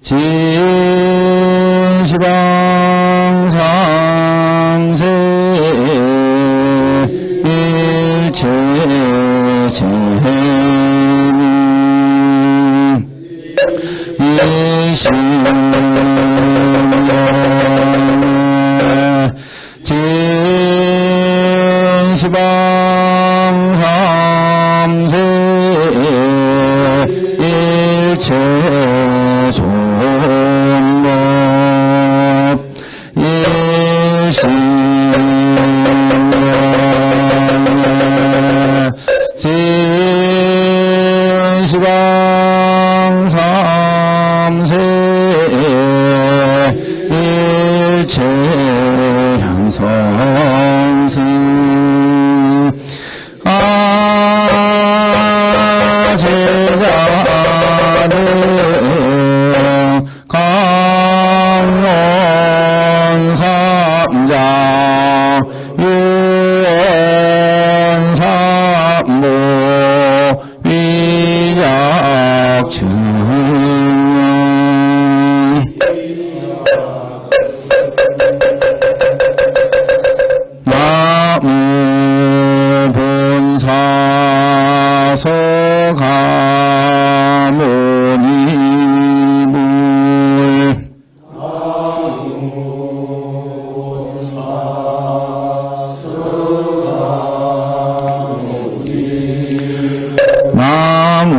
진시방상세 일체 재미 이신여 진시방상세 일체 존법 일신여 진시방삼세 일체 향성승 제자는 강론삼자 유언삼모 위작증 나무 본사서가모니물 나무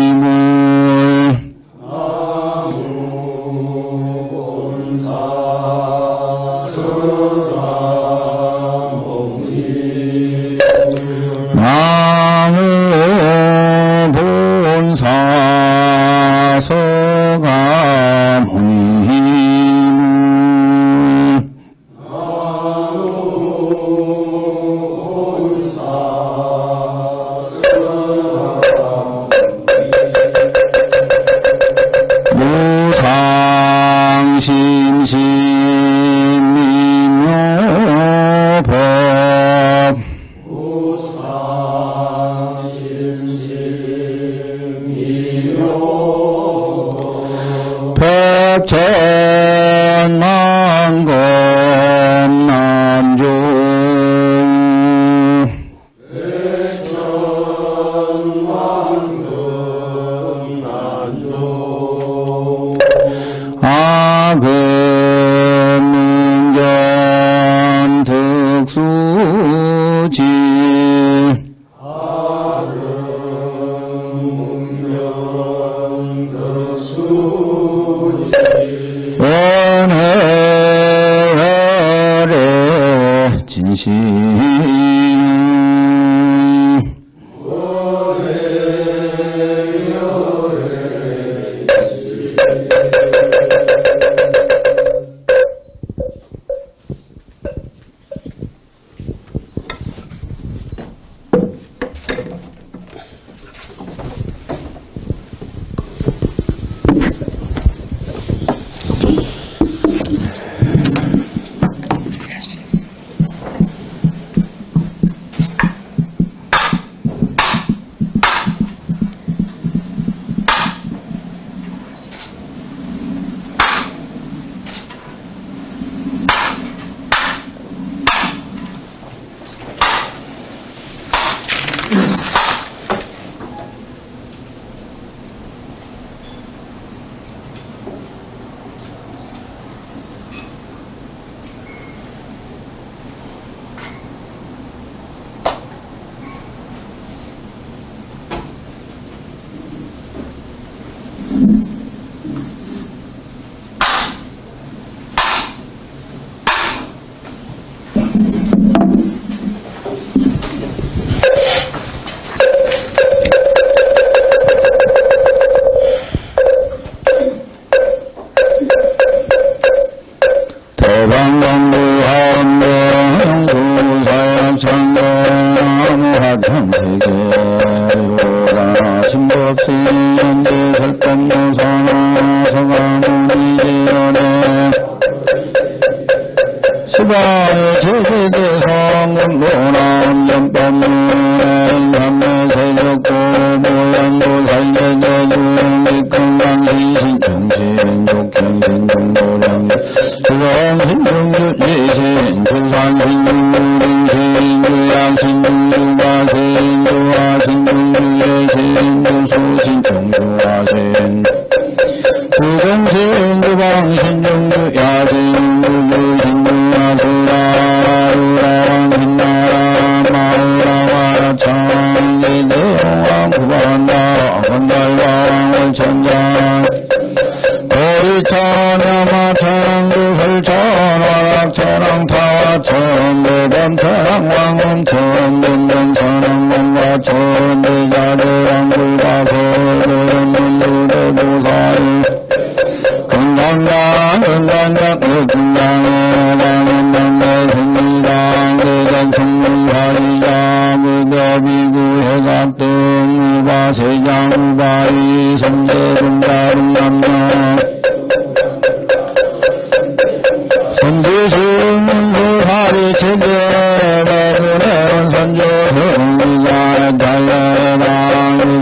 본사서가모니물 나무 본사서가모니물 염법문행 삼매세력고 모양도 살려내중 건강신신 정신 독행신 정도량 주성신 정주지신 주산신 정주등신 주약신 정주과신 주화신 정주예신 주수신 정주화신 주공신 주방신 정주야신 주주신 주야수라 루라왕신 나라 마우라와 창이대왕 구반다 건달왕 월천장 도리천야마 천왕구 설천 화락천왕 타와천 대범천왕 왕은 천변경 천왕문과 천대자대왕 불가설 도연문두대도사일 건강당 건강당 건강에 당연당내 승리당 대전 성문사리자 무더비구해갑등 우바세장 우바이 성대군다른 남녀 선지신 문수사리 체제 바구네원 선조성리자 달려해방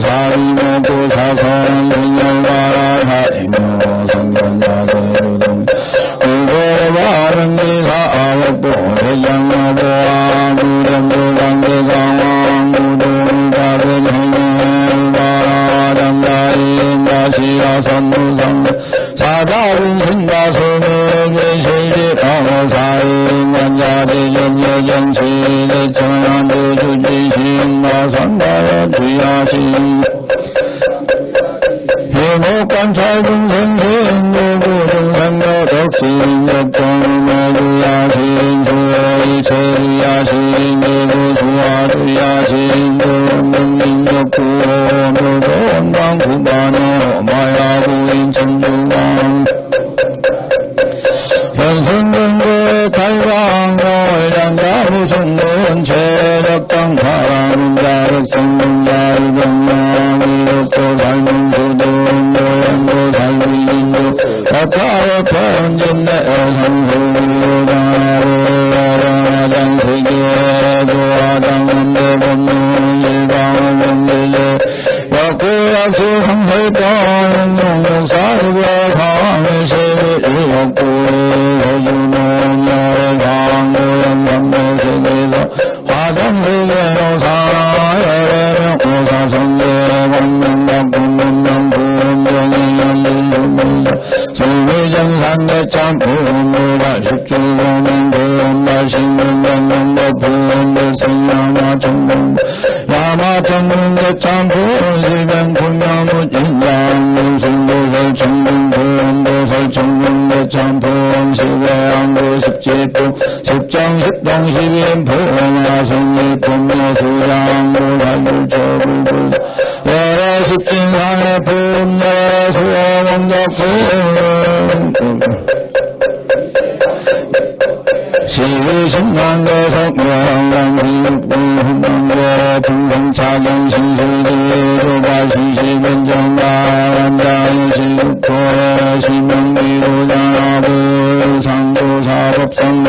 사리 먹고 사선 생열바라 사이며 성견자대루등 구고바른 기사 아홉보 대장여보아 무렴도 강대강왕 무동가변행헬바라 장가인 다시라 선무상 사자빈 신가소매 계실지 방어사인 관자대전 여정치 대천안대 주지신 마산다연 주야신 해목관찰동생신 누구등생로 덕신 역동모주야신 수일체리야신 대구수화주야신 등등민족구호 묘도원방구반호 마야구인 청주왕 현승근구 달광노을 장가무승문 최적장 파라문자륵 성문자일병명 이롭고 살문수등 모양도 살위인도 가차의 편집내 성수기로장하고 어령화장세계 조화장원대법문 일방을 명제제 역구약시 상설법 용용역사리별 상의 세비일역구의 서주노녀의 강고연 삼매세계에서 화장세계로 사여래명 오사성계 광명박군문명 부원병행연진수매자 수미정산대참 부원무발 십주공명 부원발 신문병명대 부원대승야마 청봉부 야마청문대참 부원실병 분야무진장 문승도설 청봉 부원도설 청문대참 부원 시외양도 십지품 십정 십동 십인 부원화성리 품여수장 부살불처불불 여러 십신상의 품여 수원공덕품 시위신망대 성명강기육부훈망대 풍성차경 신수지조바시시변정가란다유시육토 시명기로장하부 상도사법상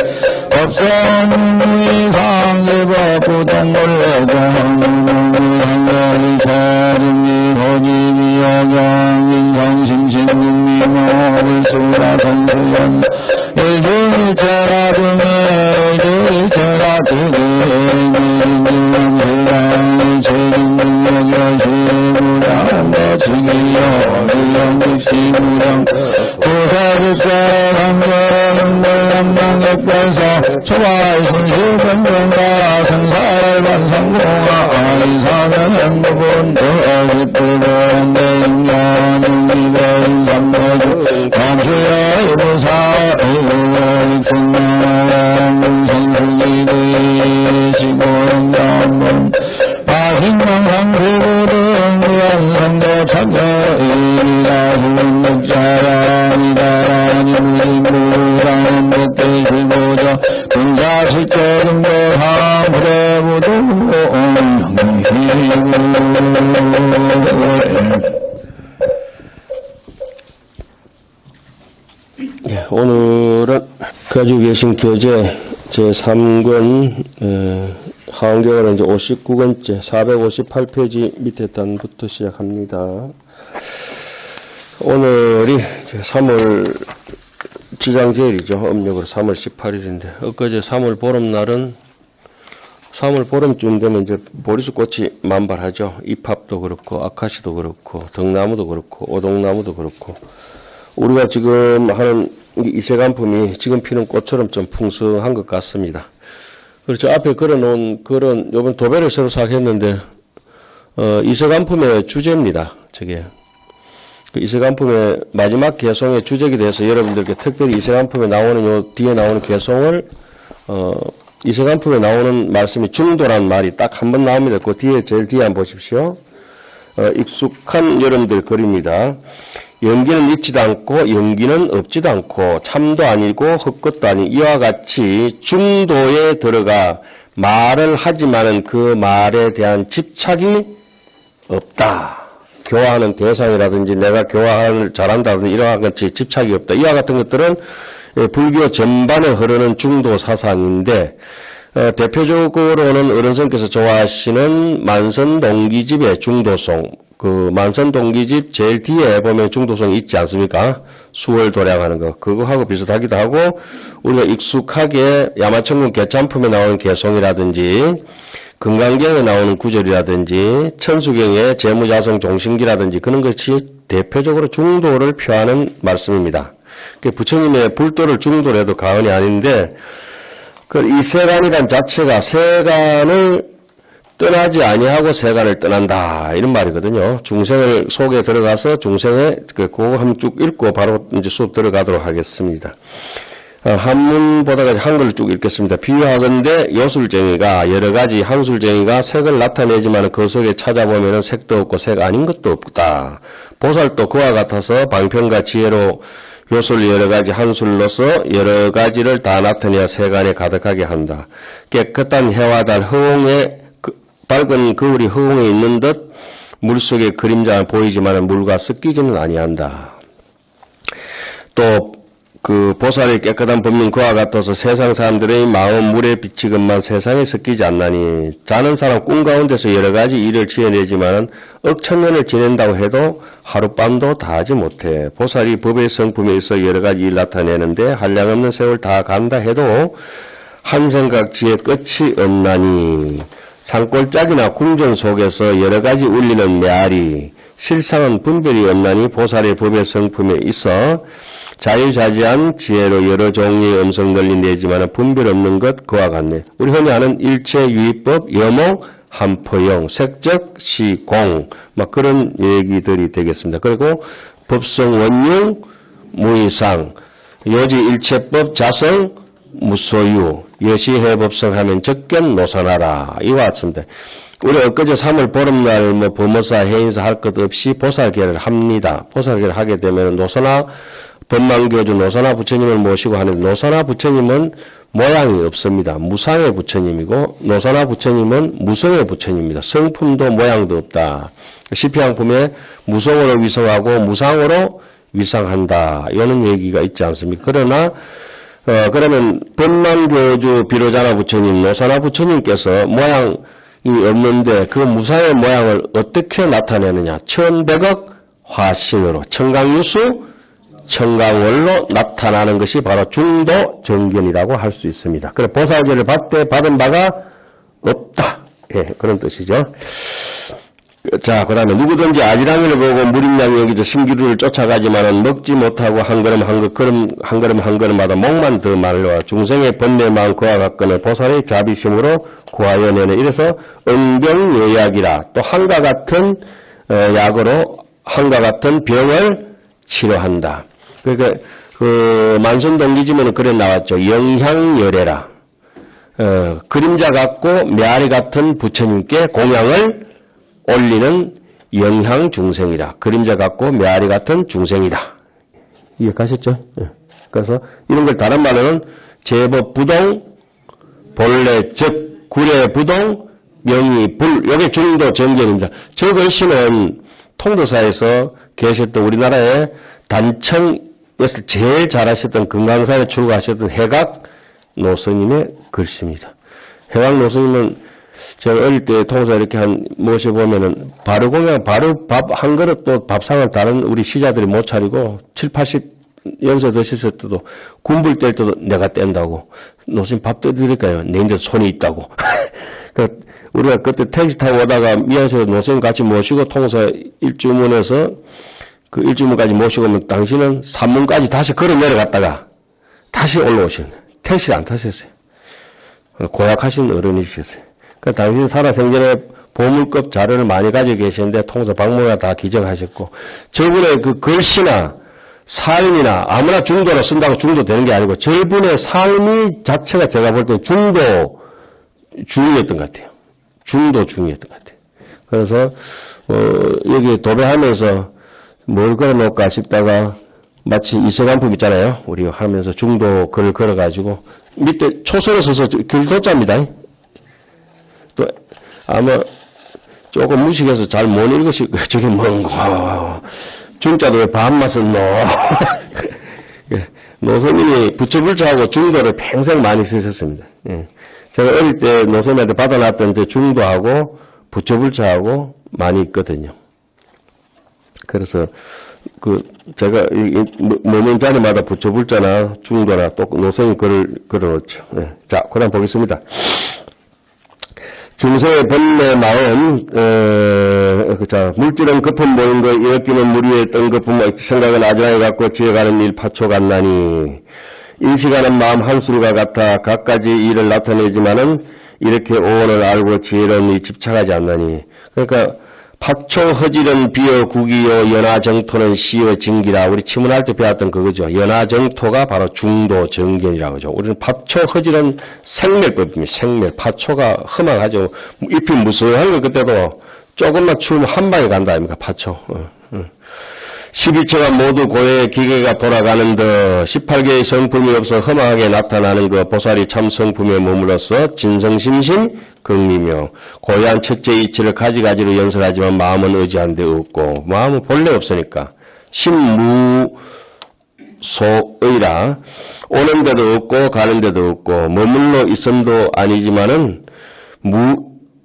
법선의상제법부동물레정무상거리 체증기 도지비여경 인성신신국미모불수라성수연 일주일체라 등에 일주일체라 등에 일주일체라 체증능력여시무량 거치기여 일영직시무량 구사집사감정물남방역변서 초발신실변정가 생사일반상공아 아이사면행부분 더아십불보현대인견인기별인삼모주 감주여이부사 의원익승명생수기의시고영장문 파신명상부부등 무연성대 착여이라수문득자야이다라니 무진부당연복대실보자 분자실제등도 상부대부도 오늘은 가지고 계신 교재 제3권 하원경은 이제 59권째 458페이지 밑에 단부터 시작합니다. 오늘이 이제 3월 지장제일이죠. 음력으로 3월 18일인데 엊그제 3월 보름날은 3월 보름쯤 되면 이제 보리수꽃이 만발하죠. 이팝도 그렇고 아카시도 그렇고 등나무도 그렇고 오동나무도 그렇고 우리가 지금 하는 이세간품이 지금 피는 꽃처럼 좀 풍성한 것 같습니다. 그렇죠. 앞에 걸어놓은 그런 요번 도배를 새로 시작했는데 이세간품의 주제입니다. 저게 이세간품의 마지막 개송의 주제에 대해서 여러분들께 특별히 이세간품에 나오는 요 뒤에 나오는 개송을 이세간품에 나오는 말씀이 중도란 말이 딱 한 번 나옵니다. 그 뒤에 제일 뒤에 한번 보십시오. 익숙한 여러분들 글입니다. 연기는 있지도 않고 연기는 없지도 않고 참도 아니고 헛것도 아니 이와 같이 중도에 들어가 말을 하지만은 그 말에 대한 집착이 없다. 교화하는 대상이라든지 내가 교화를 잘한다든지 이와 같이 집착이 없다. 이와 같은 것들은 불교 전반에 흐르는 중도 사상인데 대표적으로는 어른선께서 좋아하시는 만선동기집의 중도송, 그 만선동기집 제일 뒤에 보면 중도송이 있지 않습니까? 수월 도량하는 거 그거하고 비슷하기도 하고 우리가 익숙하게 야마천군 개참품에 나오는 개송이라든지 금강경에 나오는 구절이라든지 천수경의 재무자성 종신기라든지 그런 것이 대표적으로 중도를 표하는 말씀입니다. 부처님의 불도를 중도로 해도 과언이 아닌데 이 세간이란 자체가 세간을 떠나지 아니하고 세간을 떠난다 이런 말이거든요. 중생을 속에 들어가서 중생의 그거 한번 쭉 읽고 바로 이제 수업 들어가도록 하겠습니다. 한문 보다가 한글을 쭉 읽겠습니다. 비유하건대 요술쟁이가 여러가지 한술쟁이가 색을 나타내지만 그 속에 찾아보면 색도 없고 색 아닌 것도 없다. 보살도 그와 같아서 방편과 지혜로 요술 여러가지 한술로서 여러가지를 다 나타내어 세간에 가득하게 한다. 깨끗한 해와 달 허웅에 밝은 거울이 허웅에 있는 듯 물속에 그림자가 보이지만 물과 섞이지는 아니한다. 또 그 보살의 깨끗한 법문 그와 같아서 세상 사람들의 마음 물에 비치건만 세상에 섞이지 않나니 자는 사람 꿈 가운데서 여러 가지 일을 지어내지만 억천년을 지낸다고 해도 하룻밤도 다 하지 못해. 보살이 법의 성품에 있어 여러 가지 일 나타내는데 한량없는 세월 다 간다 해도 한 생각지에 끝이 없나니 산골짜기나 궁전 속에서 여러 가지 울리는 메아리 실상은 분별이 없나니 보살의 법의 성품에 있어 자유자재한 지혜로 여러 종류의 음성 널리 내지만 분별 없는 것 그와 같네. 우리 흔히 아는 일체 유의법, 여몽, 한포영, 색적, 시공 막 그런 얘기들이 되겠습니다. 그리고 법성, 원융, 무이상, 요지 일체법, 자성, 무소유, 여시해법성 하면 적견 노선하라 이와 같습니다. 우리 엊그제 3월 보름날 범어사 해인사 할 것 없이 보살계를 합니다. 보살계를 하게 되면 노선하 법망교주 노선하 부처님을 모시고 하는데 노선하 부처님은 모양이 없습니다. 무상의 부처님이고 노선하 부처님은 무성의 부처님입니다. 성품도 모양도 없다. 시피양품에 무성으로 위성하고 무상으로 위상한다. 이런 얘기가 있지 않습니까? 그러나 그러면 법망교주 비로자나 부처님, 노선하 부처님께서 모양이 없는데 그 무상의 모양을 어떻게 나타내느냐? 1100억 화신으로 청강유수 청강월로 나타나는 것이 바로 중도 정견이라고 할 수 있습니다. 그래 보살계를 받은 바가 없다. 예, 그런 뜻이죠. 자, 그 다음에 누구든지 아지랑이를 보고 무림양이 여기서 신기루를 쫓아가지만은 먹지 못하고 한 걸음 한 걸음마다 목만 더 말려와 중생의 번뇌만 그와 같거늘 보살의 자비심으로 구하여 내네. 이래서 은병여약이라 또 한과 같은 약으로 한과 같은 병을 치료한다. 그러니까 그 만선동기지면은 그래 나왔죠. 영향열애라. 그림자 같고 메아리 같은 부처님께 공양을 올리는 영향 중생이라. 그림자 같고 메아리 같은 중생이다. 이해가셨죠? 그래서 이런 걸 다른 말로는 제법 부동, 본래 즉 구례 부동, 명의 불. 이게 중도 정견입니다. 저 글씨는 통도사에서 계셨던 우리나라의 단청에서 제일 잘하셨던 금강산에 출가하셨던 해각 노스님의 글씨입니다. 해각 노스님은 제가 어릴 때 통사 이렇게 모셔보면은 바로 공양, 바로 밥 한 그릇 또 밥상을 다른 우리 시자들이 못 차리고 7, 80연세 드셨을 때도 군불 뗄 때도 내가 뗀다고. 노신 밥 떠드릴까요? 내인데 손이 있다고. 우리가 그때 택시 타고 오다가 미안해서 노선 같이 모시고 통사 일주문에서 그 일주문까지 모시고 오면 당신은 3문까지 다시 걸어 내려갔다가 다시 올라오신 거예요. 택시를 안 타셨어요. 고약하신 어른이셨어요. 그 당신 살아생전에 보물급 자료를 많이 가지고 계시는데 통사 박모가 다 기증하셨고 저분의 그 글씨나 삶이나 아무나 중도로 쓴다고 중도 되는 게 아니고 저분의 삶이 자체가 제가 볼 때 중도 중이었던 것 같아요. 중도 중이었던 것 같아요. 그래서 여기 도배하면서 뭘 걸어놓을까 싶다가 마치 이서간품 있잖아요. 우리 하면서 중도 글을 걸어가지고 밑에 초선을 써서 길도자입니다. 또 아마 조금 무식해서 잘 못 읽으실 거예요. 저게 뭔가 중자도 왜 반맛은 노선님이 부처불자하고 중도를 평생 많이 쓰셨습니다. 예. 제가 어릴 때 노선님한테 받아놨던 저 중도하고 부처불자하고 많이 있거든요. 그래서 제가 모든 자리마다 부처불자나 중도나 또 노선이 글을 걸어놓죠. 예. 자, 그 다음 보겠습니다. 중세의 번뇌 마음, 물질은 거품 모인 것, 엮이는 물 위에 뜬 거품, 생각은 아지랑이 갖고 지어가는 일 파초 같나니, 인식하는 마음 한술과 같아 갖가지 일을 나타내지만은 이렇게 오온을 알고 지혜로운 이 집착하지 않나니. 그러니까 파초 허질은 비어 국이요 연하정토는 시어 정기라. 우리 치문할 때 배웠던 그거죠. 연하정토가 바로 중도 정견이라고 하죠. 우리는 파초 허질은 생멸법입니다. 생멸. 파초가 험하죠. 잎이 무성한 거 그때도 조금만 추우면 한 방에 간다 아닙니까? 파초. 12처가 모두 고해의 기계가 돌아가는 듯 18개의 성품이 없어 험하게 나타나는 것 보살이 참 성품에 머물러서 진성심신 극리며 고유한 첫째 이치를 가지가지로 연설하지만 마음은 의지한 데 없고 마음은 본래 없으니까 심무소의라 오는 데도 없고 가는 데도 없고 머물러 있음도 아니지만은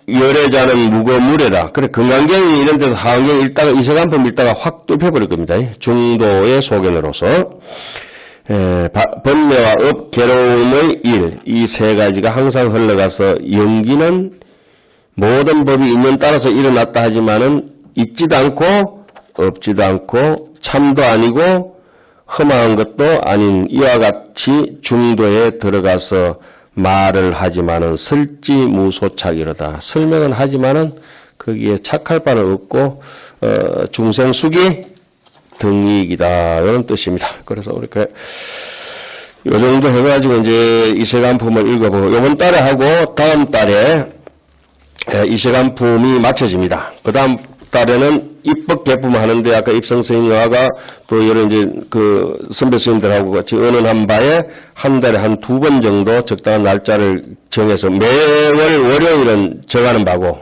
열애자는 무거무래라. 그래, 금강경이 이런 데서 하강경 읽다가 이서간품 읽다가 확 뚫혀버릴 겁니다. 중도의 소견으로서. 번뇌와 업, 괴로움의 일, 이 세 가지가 항상 흘러가서 연기는 모든 법이 인연 따라서 일어났다 하지만은 있지도 않고, 없지도 않고, 참도 아니고, 험한 것도 아닌 이와 같이 중도에 들어가서 말을 하지만은 설지무소착이로다. 설명은 하지만은 거기에 착할 바는 없고 중생수기 등이익이다. 이런 뜻입니다. 그래서 우리가 요 정도 해가지고 이제 이세간품을 읽어보고 이번 달에 하고 다음 달에 이세간품이 마쳐집니다. 그 다음 달에는 입법 개품 하는데 아까 입성 스님과가 또 여러 이제 그 선배 스님들하고 같이 의논한 바에 한 달에 한 2번 정도 적당한 날짜를 정해서 매월 월요일은 정하는 바고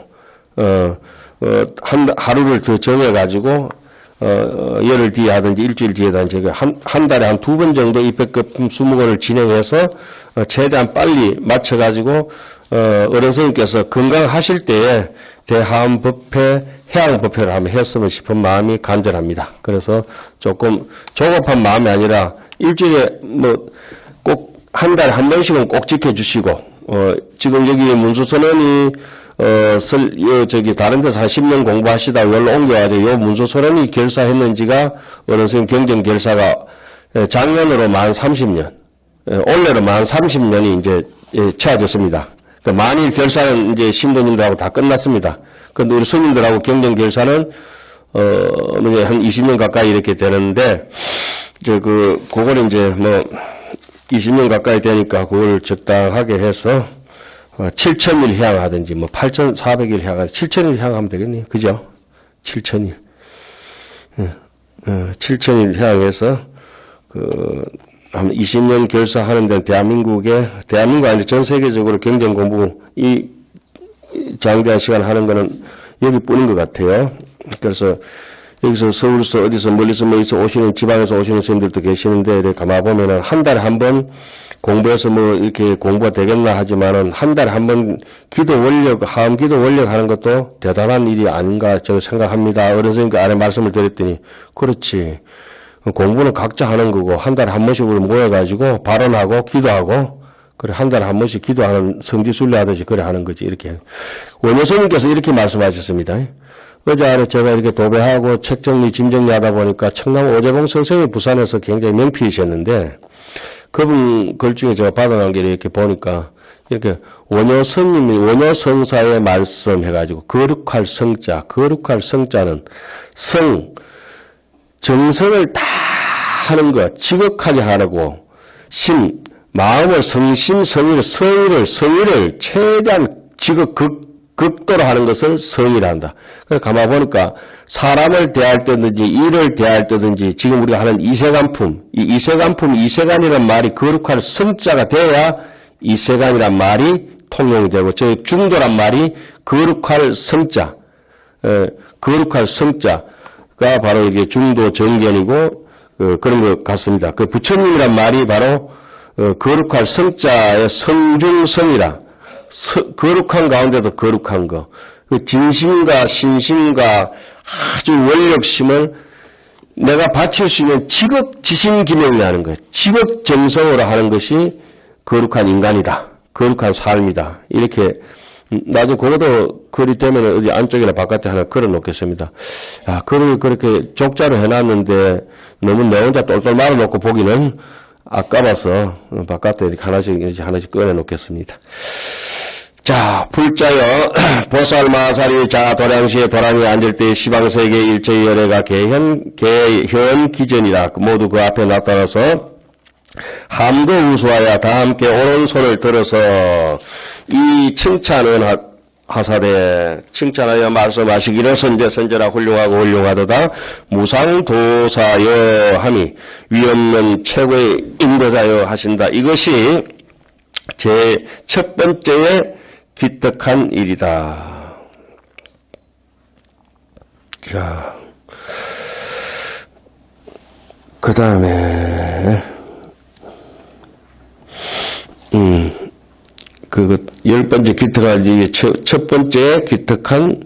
하루를 더 정해가지고 열흘 뒤에 하든지 일주일 뒤에 하든지 한 달에 한 2번 정도 입법 개품 20권을 진행해서 최대한 빨리 맞춰가지고 어른 스님께서 건강하실 때에 대하암법회 해양법회를 한번 했으면 싶은 마음이 간절합니다. 그래서 조금 조급한 마음이 아니라 일주일에 꼭 한 달에 한 번씩은 꼭 지켜주시고 지금 여기 문수선언이 다른 데서 한 10년 공부하시다가 여기로 옮겨가지고 요 문수선언이 결사했는지가 어느 선생님 경정결사가 작년으로 만 30년 올해로 만 30년이 이제 채워졌습니다. 그 만일 결사는 이제 신도님들하고 다 끝났습니다. 근데 우리 스님들하고 경정결사는 한 20년 가까이 이렇게 되는데 그걸 이제 20년 가까이 되니까 그걸 적당하게 해서 7,000일 향하든지 8,400일 향하든지 7,000일 향하면 되겠네요. 그죠? 7,000일. 7,000일 향해서 한 20년 결사하는 데는 대한민국 아니라 전 세계적으로 경정 공부 이 장대한 시간 하는 거는 여기뿐인 것 같아요. 그래서 여기서 서울서 어디서 멀리서 오시는 지방에서 오시는 선생님들도 계시는데 가만 보면은 한 달에 한 번 공부해서 뭐 이렇게 공부가 되겠나 하지만은 한 달에 한 번 기도 원력, 하음 기도 원력 하는 것도 대단한 일이 아닌가 저는 생각합니다. 어른선생님께 아래 말씀을 드렸더니 그렇지. 공부는 각자 하는 거고 한 달에 한 번씩 모여가지고 발언하고 기도하고 그래 한 달에 한 번씩 기도하는 성지순례 하듯이 그래 하는 거지 이렇게. 원효선님께서 이렇게 말씀하셨습니다. 어제 안에 제가 이렇게 도배하고 책 정리, 짐 정리하다 보니까 청남 오재봉 선생님이 부산에서 굉장히 명필이셨는데 그분 글 중에 제가 받아난 게 이렇게 보니까 이렇게 원효선님이 원효성사의 말씀 해가지고 거룩할 성자, 거룩할 성자는 성, 정성을 다 하는 것, 지극하게 하려고 심, 마음을 성심성의를, 성의를 최대한 극도로 하는 것을 성의라 한다. 그래서 가만 보니까 사람을 대할 때든지 일을 대할 때든지 지금 우리가 하는 이세간품, 이 이세간이라는 말이 거룩할 성자가 돼야 이세간이란 말이 통용이 되고 저 중도란 말이 거룩할 성자, 거룩할 성자가 바로 이게 중도 정견이고 그런 것 같습니다. 그 부처님이란 말이 바로 거룩할 성자의 성중성이라. 거룩한 가운데도 거룩한 거. 그 진심과 신심과 아주 원력심을 내가 바칠 수 있는 지극지심기명이 하는 거예요. 지극정성으로 하는 것이 거룩한 인간이다. 거룩한 삶이다. 이렇게 나중에 그것도 글이 되면 어디 안쪽이나 바깥에 하나 걸어 놓겠습니다. 아, 글을 그렇게 족자로 해놨는데 너무 내 혼자 똘똘 말아놓고 보기는 아까워서 바깥에 이렇게 하나씩 꺼내 놓겠습니다. 자, 불자여 보살마사리 자 도량시에 도량에 앉을 때 시방세계 일체의 열애가 개현 기전이라 모두 그 앞에 나타나서 함도 우수하여 다 함께 오른손을 들어서 이 칭찬은 하사대 칭찬하여 말씀하시기를 선제라 훌륭하고 훌륭하도다 무상도사여 하니 위없는 최고의 인도자여 하신다. 이것이 제 첫 번째의 기특한 일이다. 자, 그 다음에 열 번째 기특한 일이 첫 번째 기특한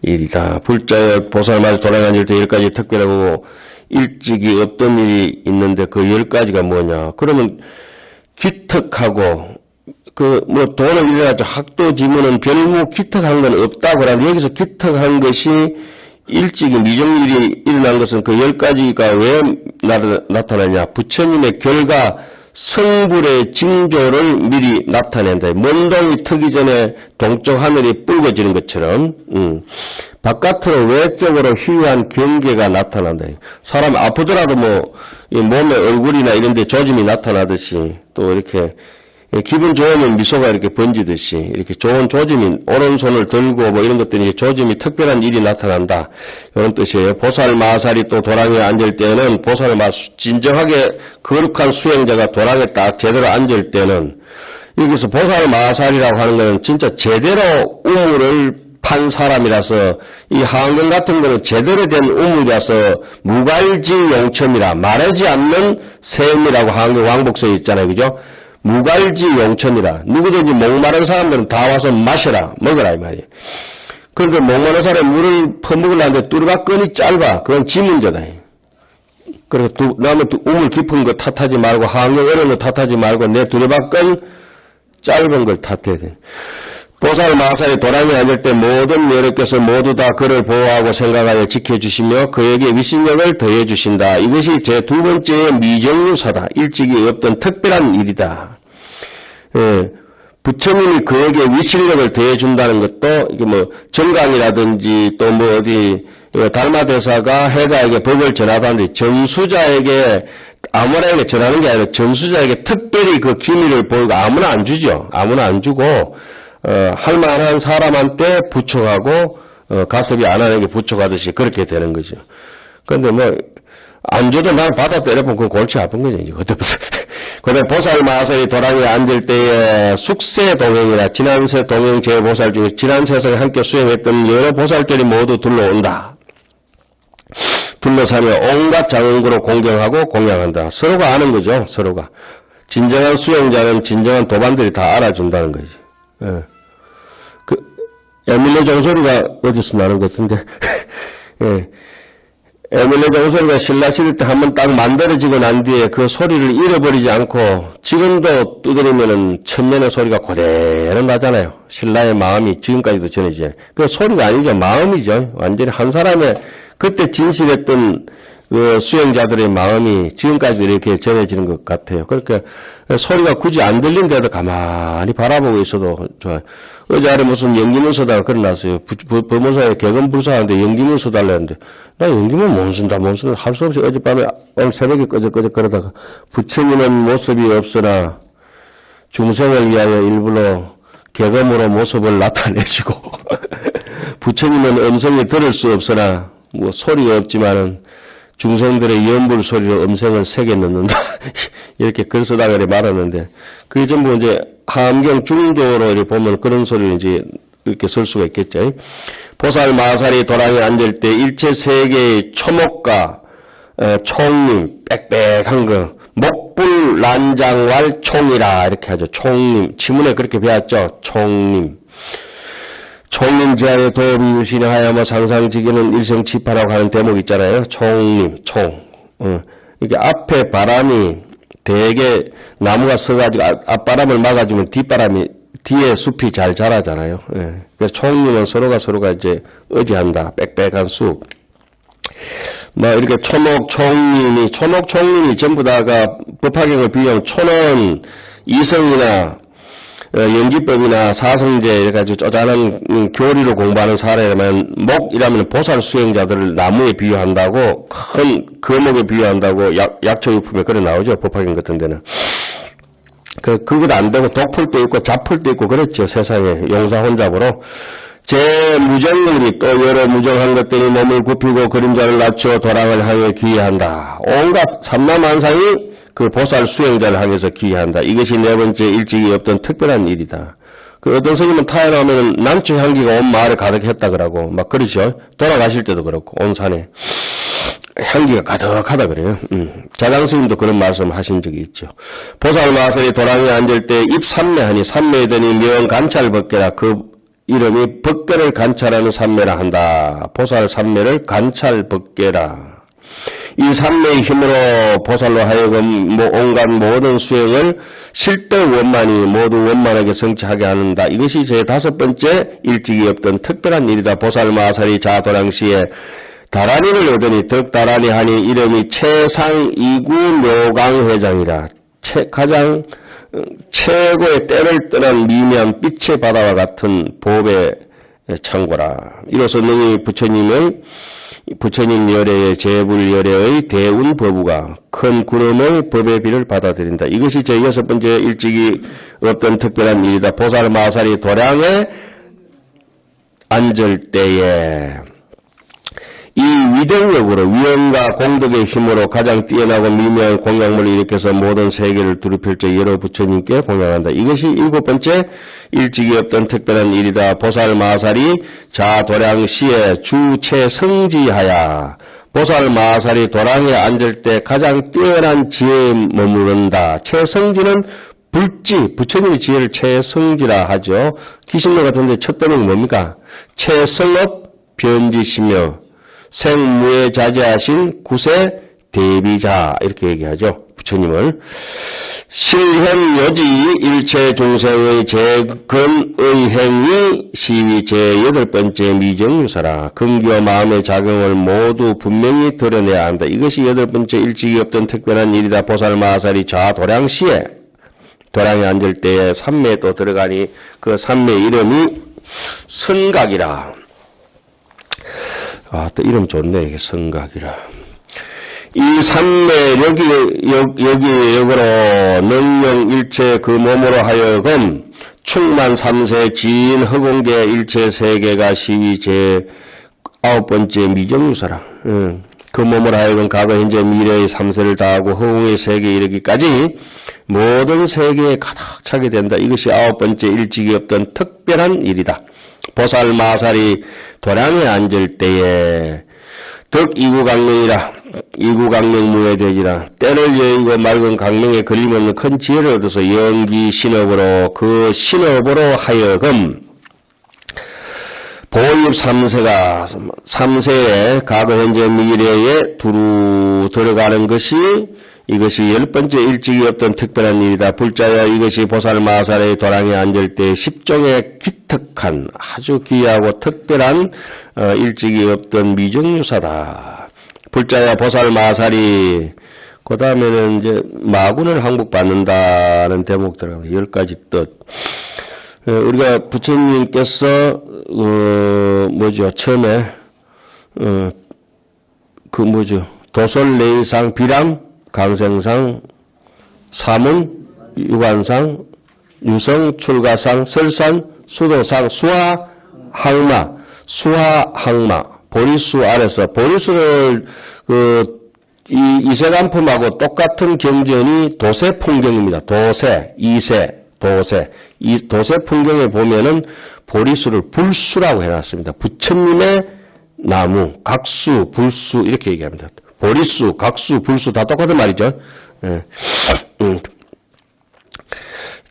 일이다. 불자의 보살마저 돌아다닐 때 10가지 특별하고 일찍이 어떤 일이 있는데 그 10가지가 뭐냐. 그러면 기특하고 돈을 일어나죠. 학도 지문은 별무 기특한 건 없다고 하는데 여기서 기특한 것이 일찍이 미정일이 일어난 것은 그 10가지가 왜 나타나냐. 부처님의 결과 성불의 징조를 미리 나타낸다. 먼동이 트기 전에 동쪽 하늘이 붉어지는 것처럼 바깥으로 외적으로 희유한 경계가 나타난다. 사람 아프더라도 이 몸에 얼굴이나 이런 데 조짐이 나타나듯이 또 이렇게 기분 좋으면 미소가 이렇게 번지듯이 이렇게 좋은 조짐이 오른손을 들고 이런 것들이 조짐이 특별한 일이 나타난다. 이런 뜻이에요. 보살마살이 또 도랑에 앉을 때는 진정하게 거룩한 수행자가 도랑에 딱 제대로 앉을 때는 여기서 보살마살이라고 하는 것은 진짜 제대로 우물을 판 사람이라서 이 한경 같은 거는 제대로 된 우물이라서 무갈지 용천이라 말하지 않는 샘이라고 한경 왕복서에 있잖아요. 그죠? 무갈지 용천이라. 누구든지 목마른 사람들은 다 와서 마셔라, 먹어라 이 말이에요. 그런데 목마른 사람이 물을 퍼먹으려는데 뚜루박끈이 짧아. 그건 지 문제다. 그리고 남의 우물 깊은 거 탓하지 말고 한경 어려운 거 탓하지 말고 내 뚜루박끈 짧은 걸 탓해야 돼. 보살마살이 도랑에 앉을 때 모든 여러께서 모두 다 그를 보호하고 생각하여 지켜주시며 그에게 위신력을 더해주신다. 이것이 제 두 번째의 미정유사다. 일찍이 없던 특별한 일이다. 부처님이 그에게 위신력을 더해준다는 것도 이게 정강이라든지 또 어디 달마대사가 해가에게 법을 전하다는데 전수자에게 아무나에게 전하는 게 아니라 전수자에게 특별히 그 기밀을 보이고 아무나 안 주죠. 아무나 안 주고 할 만한 사람한테 부촉하고 가섭이 안 하는 게 부촉하듯이 그렇게 되는 거죠. 그런데 안 줘도 난 받아 때려보면 그건 골치 아픈 거죠. 이제 그때부터. 그다음에 보살마살이 도랑에 앉을 때에 숙세 동행이라 지난세 동행 제보살 중에 지난 세상에 함께 수행했던 여러 보살들이 모두 둘러온다. 둘러사며 온갖 장응구로 공경하고 공양한다. 서로가 아는 거죠. 서로가. 진정한 수행자는 진정한 도반들이 다 알아준다는 거지. 예. 그, 에밀레 종소리가 어디서 나는 것 같은데, 예. 에밀레 종소리가 신라 시대 때 한번 딱 만들어지고 난 뒤에 그 소리를 잃어버리지 않고 지금도 두드리면은 천년의 소리가 그대로 나잖아요. 신라의 마음이 지금까지도 전해지잖아요. 그 소리가 아니죠. 마음이죠. 완전히 한 사람의 그때 진실했던 그 수행자들의 마음이 지금까지도 이렇게 전해지는 것 같아요. 그러니까 소리가 굳이 안 들린데도 가만히 바라보고 있어도 좋아요. 어제 아래 무슨 연기문 써다가 그러났어요. 법무사에 개건불사하는데 연기문 써달라는데 나 연기문 못 쓴다 할 수 없이 어젯밤에 오늘 새벽에 끄적끄적 그러다가 부처님은 모습이 없으나 중생을 위하여 일부러 개검으로 모습을 나타내시고 부처님은 음성이 들을 수 없으나 뭐 소리가 없지만은 중생들의 연불 소리로 음성을 새겨 넣는다. 이렇게 글 쓰다가 말하는데, 그게 전부 이제 함경 중도로 이렇게 보면 그런 소리를 이제 이렇게 쓸 수가 있겠죠. 보살 마살이 도랑에 앉을 때 일체 세계의 초목과 총림, 빽빽한 거, 목불 난장왈 총이라 이렇게 하죠. 총림. 지문에 그렇게 배웠죠. 총림. 총림 제한의 도비 유신에 하야마 상상지기는 일생치파라고 하는 대목 있잖아요. 총림, 총. 이게 앞에 바람이 대개 나무가 서가지고 앞바람을 막아주면 뒷바람이, 뒤에 숲이 잘 자라잖아요. 예. 그래서 총림은 서로가 이제 의지한다. 빽빽한 숲. 뭐 이렇게 초목 총림이 전부 다가 법화경을 비유하면 초는 이성이나 연기법이나 사성제 이렇게 아주 쪼잔한 교리로 공부하는 사례라면 목이라면 보살 수행자들을 나무에 비유한다고 큰 거목에 비유한다고 약초유품에 그래 나오죠. 법화경 같은 데는. 그것 안 되고 독풀도 있고 잡풀도 있고 그랬죠. 세상에 용사혼잡으로. 제 무정물이 또 여러 무정한 것들이 몸을 굽히고 그림자를 낮추어 도랑을 향해 기회한다. 온갖 삼라만상이 그 보살 수행자를 향해서 기회한다. 이것이 네 번째 일찍이 없던 특별한 일이다. 그 어떤 스님은 타연하면 난초 향기가 온 마을에 가득했다 그러고 막 그러죠. 돌아가실 때도 그렇고 온 산에 향기가 가득하다 그래요. 자당 스님도 그런 말씀 하신 적이 있죠. 보살 마살이 도랑에 앉을 때 입삼매하니 삼매더니 명 관찰 벗개라. 그 이름이 벗개를 관찰하는 삼매라 한다. 보살 삼매를 관찰 벗개라. 이 삼매의 힘으로 보살로 하여금 온갖 모든 수행을 실덕원만이 모두 원만하게 성취하게 하는다. 이것이 제 다섯 번째 일찍이 없던 특별한 일이다. 보살 마살이 자도량시에 다라니를 얻으니 덕다라니 하니 이름이 최상이구 묘강회장이라. 가장 최고의 때를 떠난 미미한 빛의 바다와 같은 법의 창고라. 이로써 능히 부처님 열애의 재불 열애의 대운 법우가 큰 구름의 법의 비를 받아들인다. 이것이 제 여섯 번째 일찍이 없던 특별한 일이다. 보살 마살이 도량에 앉을 때에 이 위덕력으로 위엄과 공덕의 힘으로 가장 뛰어나고 미묘한 공양물을 일으켜서 모든 세계를 두루펼 때 여러 부처님께 공양한다. 이것이 일곱 번째 일찍이 없던 특별한 일이다. 보살 마살이 자도량시에 주체성지하야. 보살 마살이 도량에 앉을 때 가장 뛰어난 지혜에 머무른다. 체성지는 불지, 부처님의 지혜를 체성지라 하죠. 기신로 같은데 첫 대목이 뭡니까? 체성업 변지시며 생무에 자제하신 구세 대비자 이렇게 얘기하죠. 부처님을. 실현여지 일체 중생의 재근의행이 시위 제8 번째 미정유사라. 근기와 마음의 작용을 모두 분명히 드러내야 한다. 이것이 8번째 일찍이 없던 특별한 일이다. 보살 마살이 자도량시에 도량에 앉을 때에 삼매에 또 들어가니 그 삼매 이름이 선각이라. 아, 또 이름 좋네, 이게 성각이라. 이 삼매 여기역으로 능령 일체 그 몸으로 하여금 충만 삼세 지인 허공계 일체 세계가 시위 제 9번째 미정유사라. 그 몸으로 하여금 과거 현재 미래의 삼세를 다하고 허공의 세계에 이르기까지 모든 세계에 가득 차게 된다. 이것이 9번째 일찍이 없던 특별한 일이다. 보살 마살이 도량에 앉을 때에 덕이구강명이라 이구강명무해되지라 때를 여의고 맑은 강명에 걸림없는 큰 지혜를 얻어서 영기 신업으로 그 신업으로 하여금 보입 3세가 3세에 과거 현재 미래에 두루 들어가는 것이 이것이 10번째 일찍이 없던 특별한 일이다. 불자여 이것이 보살마살의 도랑에 앉을 때 10종에 기특한 아주 귀하고 특별한 일찍이 없던 미정유사다. 불자여 보살마살이 그 다음에는 이제 마군을 항복받는다는 대목들하고 10가지 뜻. 우리가 부처님께서 뭐죠 처음에 그 뭐죠 도솔레이상 비람 강생상 사문 유관상 유성 출가상 설산 수도상 수하 항마 보리수 아래서 보리수를 이세간품하고 똑같은 경전이 도세 풍경입니다. 도세 이 도세 풍경에 보면은 보리수를 불수라고 해놨습니다. 부처님의 나무, 각수, 불수 이렇게 얘기합니다. 보리수, 각수, 불수 다 똑같은 말이죠. 예.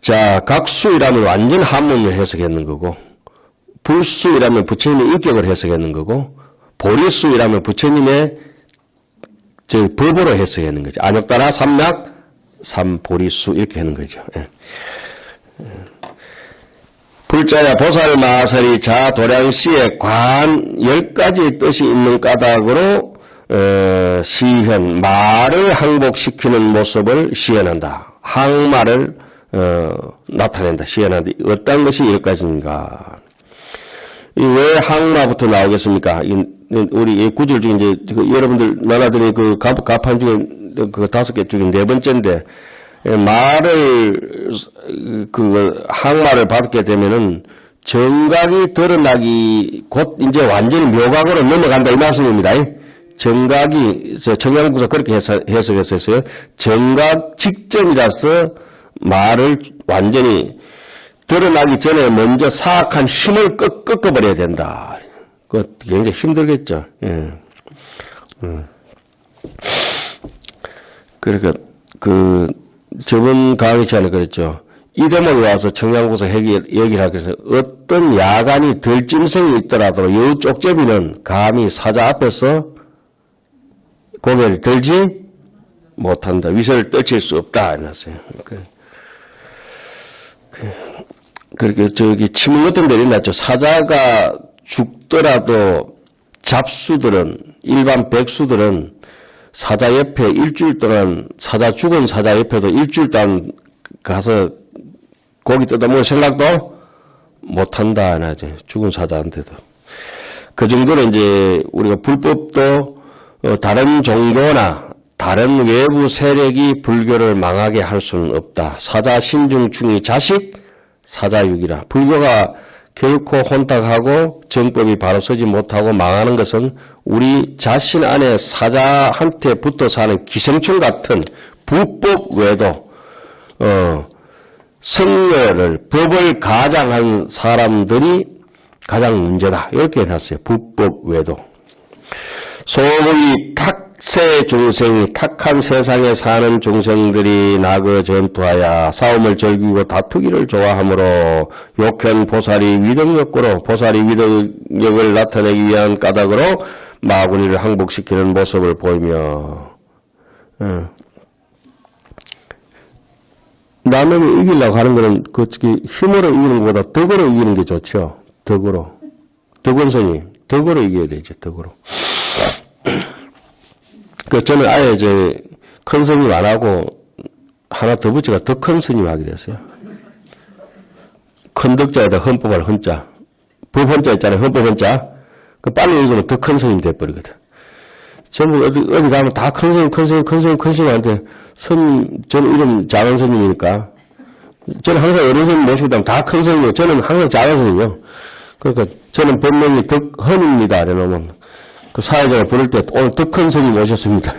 자, 각수이라면 완전 한문을 해석했는 거고, 불수이라면 부처님의 인격을 해석했는 거고, 보리수이라면 부처님의 법으로 해석했는 거죠. 안욕다나 삼약 삼보리수 이렇게 하는 거죠. 예. 불자야 보살마살이 자도량시에 관 10가지 뜻이 있는 까닭으로 시현 말을 항복시키는 모습을 시현한다. 항마를 나타낸다. 시현한다. 어떤 것이 10가지인가? 왜 항마부터 나오겠습니까? 우리 구절 중에 이제 여러분들 나라들이 그 가판 중에 그 5개 중에 4번째인데 말을 항마를 받게 되면은 정각이 드러나기 곧 이제 완전히 묘각으로 넘어간다 이 말씀입니다. 정각이 청양구서 그렇게 해석했었어요. 정각 직전이라서 말을 완전히 드러나기 전에 먼저 사악한 힘을 꺾어버려야 된다. 그 굉장히 힘들겠죠. 예. 그러니까 저번 강의 시간에 그랬죠. 이 대목에 와서 청양고사 얘기를 하기 위해서 어떤 야간이 덜 찜성이 있더라도 이 쪽제비는 감히 사자 앞에서 고개를 들지 못한다. 위세를 떨칠 수 없다. 이랬어요. 그렇게 치문 같은 데를 났죠. 사자가 죽더라도 잡수들은, 일반 백수들은 사자 옆에 일주일 동안, 죽은 사자 옆에도 일주일 동안 가서 고기 뜯어먹을 생각도 못한다. 이제 죽은 사자한테도. 그 정도로 이제 우리가 불법도 다른 종교나 다른 외부 세력이 불교를 망하게 할 수는 없다. 사자 신중충이 자식 사자육이라. 불교가 결코 혼탁하고 정법이 바로 서지 못하고 망하는 것은 우리 자신 안에 사자한테 붙어 사는 기생충 같은 불법 외도, 성녀를, 법을 가장한 사람들이 가장 문제다. 이렇게 해놨어요. 불법 외도. 소문이 탁세 중생이 탁한 세상에 사는 중생들이 나그 전투하여 싸움을 즐기고 다투기를 좋아하므로 욕현 보살이 위덕력으로 보살이 위덕력을 나타내기 위한 까닭으로 마구니를 항복시키는 모습을 보이며 남에게 이기려고 하는 것은 힘으로 이기는 것보다 덕으로 이기는 게 좋죠. 덕으로. 덕원선이 덕으로 이겨야 되죠. 덕으로. 저는 아예 큰 스님 안 하고 하나 더 붙여가 더 큰 스님 하기로 했어요. 큰 덕자에다 헌법할 헌자. 법 헌자 있잖아요. 헌법 헌자. 빨리 읽으면 더 큰 스님 돼버리거든. 전부 어디 가면 다 큰 스님한테 저는 이름 작은 스님이니까. 저는 항상 어린 스님 모시고 다니면 다 큰 스님이에요. 저는 항상 작은 스님이요. 그러니까 저는 본명이 덕헌입니다. 이러면 그 사회자가 부를 때 오늘 더 큰 스님 오셨습니다.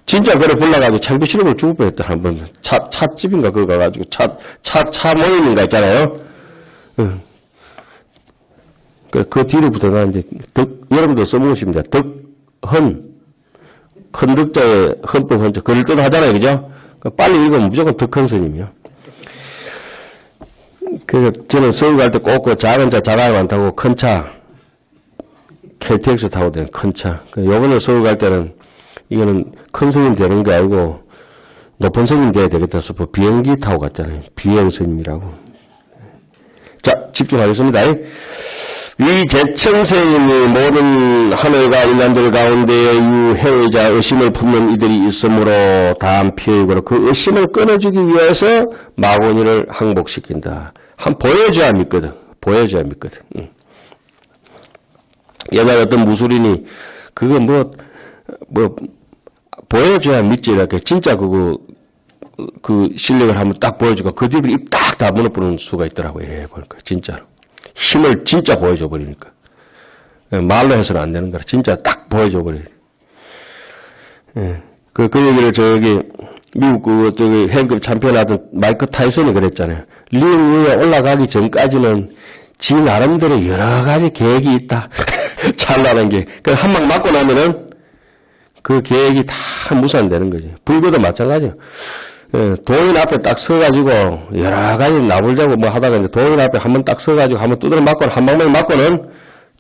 진짜 그래 불러가지고 창비 싫은 걸 죽을 뻔했다. 한번 찻집인가 그거 가가지고 차 모임인가 있잖아요. 그 뒤로부터가 이제 여러분도 써보시면 돼요. 덕헌. 큰 덕자에 헌법 헌자. 그럴 듯 하잖아요. 그죠? 빨리 읽으면 무조건 덕헌 스님이요. 그래서 저는 서울 갈 때 꼭 그 작은 차, 자가만 타고 큰 차, KTX 타고 되는 큰 차. 요번에 서울 갈 때는 이거는 큰 스님 되는 게 아니고 높은 스님 돼야 되겠다 해서 비행기 타고 갔잖아요. 비행 스님이라고. 자, 집중하겠습니다. 위 제천세인이 모든 하늘과 인간들 가운데에 유해의자 의심을 품는 이들이 있으므로 다음 피의고로 그 의심을 끊어주기 위해서 마구니를 항복시킨다. 한 보여줘야 믿거든. 보여줘야 믿거든. 옛날에 어떤 무술인이 그거 보여줘야 믿지 이렇게 진짜 그 실력을 한번 딱 보여주고 그 뒤로 입 딱 다물어 버리는 수가 있더라고요. 이래 보니까 진짜로. 힘을 진짜 보여줘 버리니까. 말로 해서는 안 되는 거라. 진짜 딱 보여줘 버려요. 그 얘기를 미국 해급 챔피언하던 마이크 타이슨이 그랬잖아요. 링 위에 올라가기 전까지는 지 나름대로 여러 가지 계획이 있다. 찬란한 게. 한 방 맞고 나면은 그 계획이 다 무산되는 거지. 불교도 마찬가지예요. 도인 앞에 딱 서가지고 여러 가지 나불자고 하다가 이제 도인 앞에 한번 딱 서가지고 한번 두드려 맞고는 한 방만 맞고는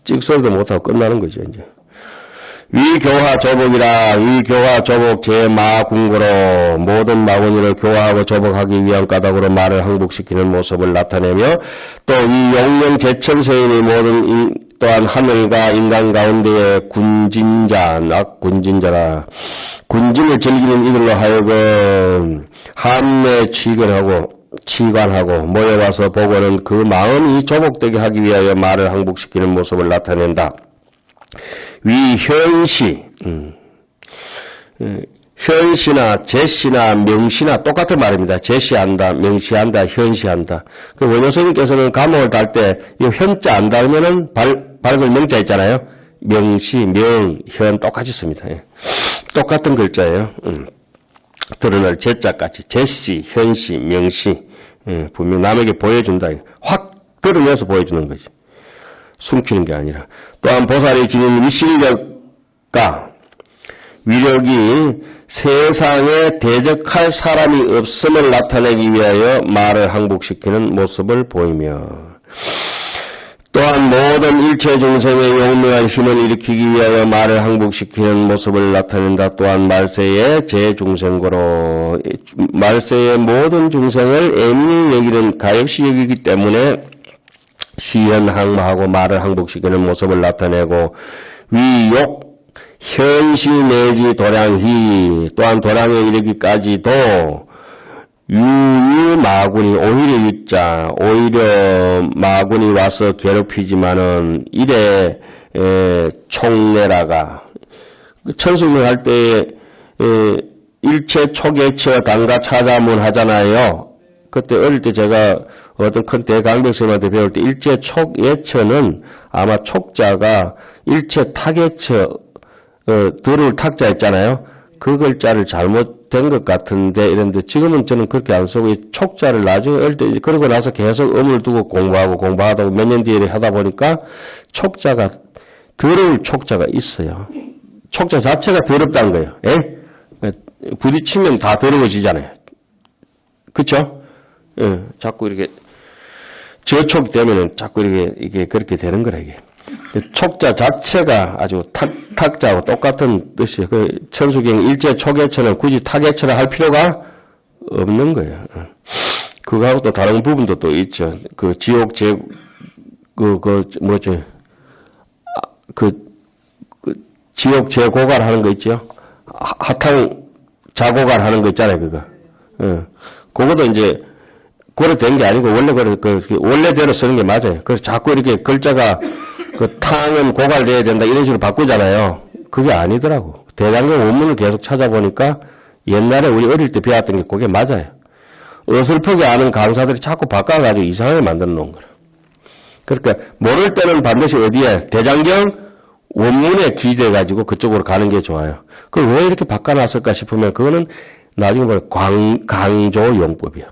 찍소리도 못하고 끝나는 거죠, 이제. 위교화 조복이라 위교화 조복 제마궁고로 모든 마구니를 교화하고 조복하기 위한 까닭으로 말을 항복시키는 모습을 나타내며 또 위 용명 제천세인의 모든 또한 하늘과 인간 가운데에 군진자라 군진을 즐기는 이들로 하여금 함내 치관하고 모여와서 보고는 그 마음이 조복되게 하기 위하여 말을 항복시키는 모습을 나타낸다. 위 현시, 현시나 제시나 명시나 똑같은 말입니다. 제시한다, 명시한다, 현시한다. 그 원효스님께서는 감옥을 달 때 이 현자 안 달면은 밝을 명자 있잖아요. 명시, 명, 현 똑같이 씁니다. 예. 똑같은 글자예요. 드러날 제자까지 제시, 현시, 명시. 분명 남에게 보여준다. 확 드러내서 보여주는 거지. 숨기는 게 아니라. 또한 보살이 지닌 위실력과 위력이 세상에 대적할 사람이 없음을 나타내기 위하여 말을 항복시키는 모습을 보이며 또한 모든 일체 중생의 용맹한 힘을 일으키기 위하여 말을 항복시키는 모습을 나타낸다. 또한 말세의 제중생고로 말세의 모든 중생을 애민히 여기는 가엾이 여기기 때문에 시현항마하고 말을 항복시키는 모습을 나타내고 위욕 현시 내지 도량희 또한 도량에 이르기까지도 유유마군이 오히려 유자 오히려 마군이 와서 괴롭히지만은 이래 총내라가 천승을 할 때 일체 초계처 단가 차자문 하잖아요. 그때 어릴 때 제가 어떤 큰 대강백스님한테 배울 때 일체 촉예처는 아마 촉자가 일체 타계처 들을 탁자 있잖아요. 그 글자를 잘못된 것 같은데 이런데 지금은 저는 그렇게 안 쓰고 이 촉자를 나중에 어릴 때 그러고 나서 계속 음을 두고 공부하다 몇 년 뒤에 하다 보니까 촉자가 더러울 촉자가 있어요. 촉자 자체가 더럽다는 거예요. 예? 부딪히면 다 더러워지잖아요. 그쵸? 예, 자꾸 이렇게 저촉 되면은 자꾸 이게 그렇게 되는 거라 이게. 촉자 자체가 아주 탁자하고 똑같은 뜻이에요. 그 천수경 일제 촉예처럼 굳이 타계처럼 할 필요가 없는 거예요. 그거하고 또 다른 부분도 또 있죠. 그 지옥 지옥 재고갈 하는 거 있죠. 하탕 자고갈 하는 거 있잖아요. 그거. 그것도 이제 그래 된 게 아니고 원래대로 쓰는 게 맞아요. 그래서 자꾸 이렇게 글자가 그 탕은 고갈돼야 된다 이런 식으로 바꾸잖아요. 그게 아니더라고. 대장경 원문을 계속 찾아보니까 옛날에 우리 어릴 때 배웠던 게 그게 맞아요. 어설프게 아는 강사들이 자꾸 바꿔가지고 이상하게 만들어 놓은 거라. 그러니까 모를 때는 반드시 어디에 대장경 원문에 기대가지고 그쪽으로 가는 게 좋아요. 그걸 왜 이렇게 바꿔놨을까 싶으면 그거는 나중에 보면 강조용법이야.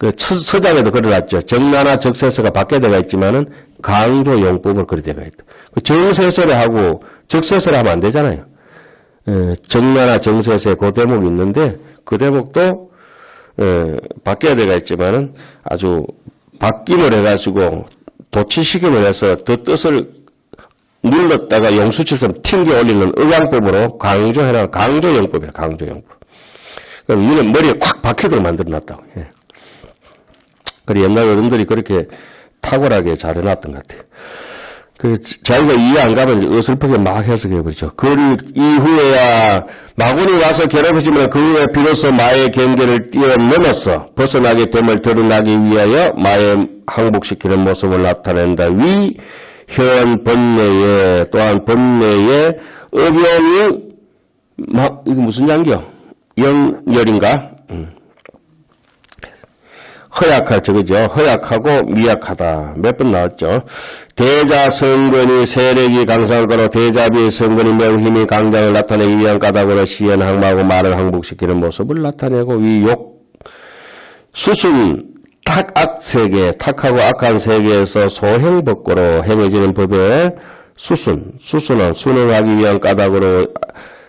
그 서장에도 그려놨죠. 정나나 적세서가 밖에 들어가 있지만은 강조용법을 그리 들어가 있다. 그 정세서를 하고 적세서를 하면 안 되잖아요. 정나나 정세서에 그 대목이 있는데 그 대목도 밖에 들어가 있지만은 아주 바뀜을 해가지고 도치시김을 해서 그 뜻을 눌렀다가 용수철처럼 튕겨 올리는 의왕법으로 강조해라. 강조용법이라, 강조용법. 그럼 이는 머리에 콱 박혀도록 만들어 놨다고. 예. 그래, 옛날 어른들이 그렇게 탁월하게 잘 해놨던 것 같아요. 그, 자기가 이해 안 가면 어설프게 막 해석해버리죠. 그 이후에야 마군이 와서 괴롭히지만 그 후에 비로소 마의 경계를 뛰어넘어서 벗어나게 됨을 드러나기 위하여 마의 항복시키는 모습을 나타낸다. 위, 현 번뇌에, 또한 번뇌에 업용이, 이거 무슨 양기요? 영열인가? 허약할 적이죠. 허약하고 미약하다. 몇 번 나왔죠. 대자성근이 세력이 강상을 걸어 대자비의 성근이 매우 힘이 강장을 나타내기 위한 까닭으로 시현 항마하고 말을 항복시키는 모습을 나타내고 위욕 수순 탁악세계 탁하고 악한 세계에서 소행법고로 행해지는 법에 수순은 순응하기 위한 까닭으로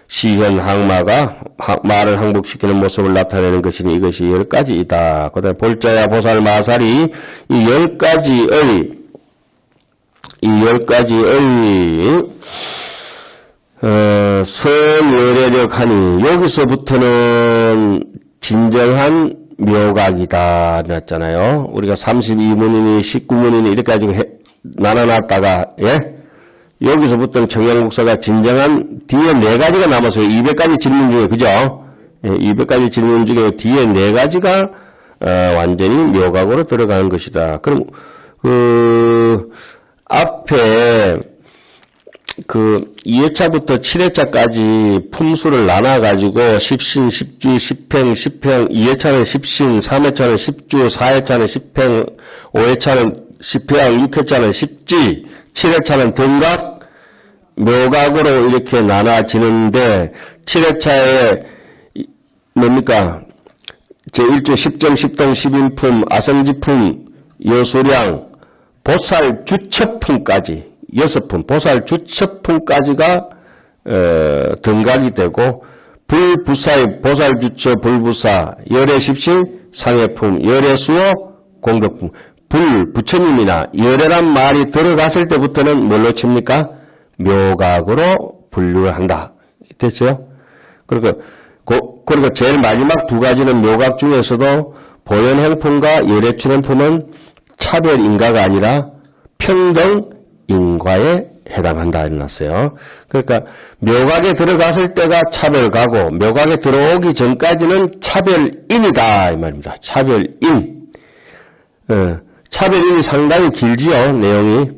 시현 항마가 말을 항복시키는 모습을 나타내는 것이니 이것이 10가지이다. 그 다음에 볼자야 보살 마살이 이 10가지의 선열애력하니 여기서부터는 진정한 묘각이다 그랬잖아요. 우리가 32문이니 19문이니 이렇게 가지고 나눠놨다가 예? 여기서부터는 청양국사가 진정한 뒤에 4가지가 남았어요. 200가지 질문 중에 그죠? 예, 200가지 질문 중에 뒤에 4가지가 완전히 묘각으로 들어가는 것이다. 그럼 앞에 2회차부터 7회차까지 품수를 나눠가지고 10신, 10주, 10행, 10행, 2회차는 10신, 3회차는 10주, 4회차는 10행, 5회차는 10회양, 6회차는 10지, 7회차는 등각, 묘각으로 이렇게 나눠지는데 7회차에 뭡니까? 제1조 10정, 10동, 10인품, 아성지품, 여수량, 보살 주첩품까지 6품, 보살 주첩품까지가 등각이 되고 불부사의 보살 주첩, 불부사, 열애 십신, 상해품, 열애 수호, 공덕품, 부처님이나 열애란 말이 들어갔을 때부터는 뭘로 칩니까? 묘각으로 분류를 한다. 됐죠? 그리고 제일 마지막 2가지는 묘각 중에서도 보현행품과 열애춘행품은 차별인가가 아니라 평등인과에 해당한다 해놨어요. 그러니까 묘각에 들어갔을 때가 차별가고 묘각에 들어오기 전까지는 차별인이다 이 말입니다. 차별인. 차별인이 상당히 길지요. 내용이.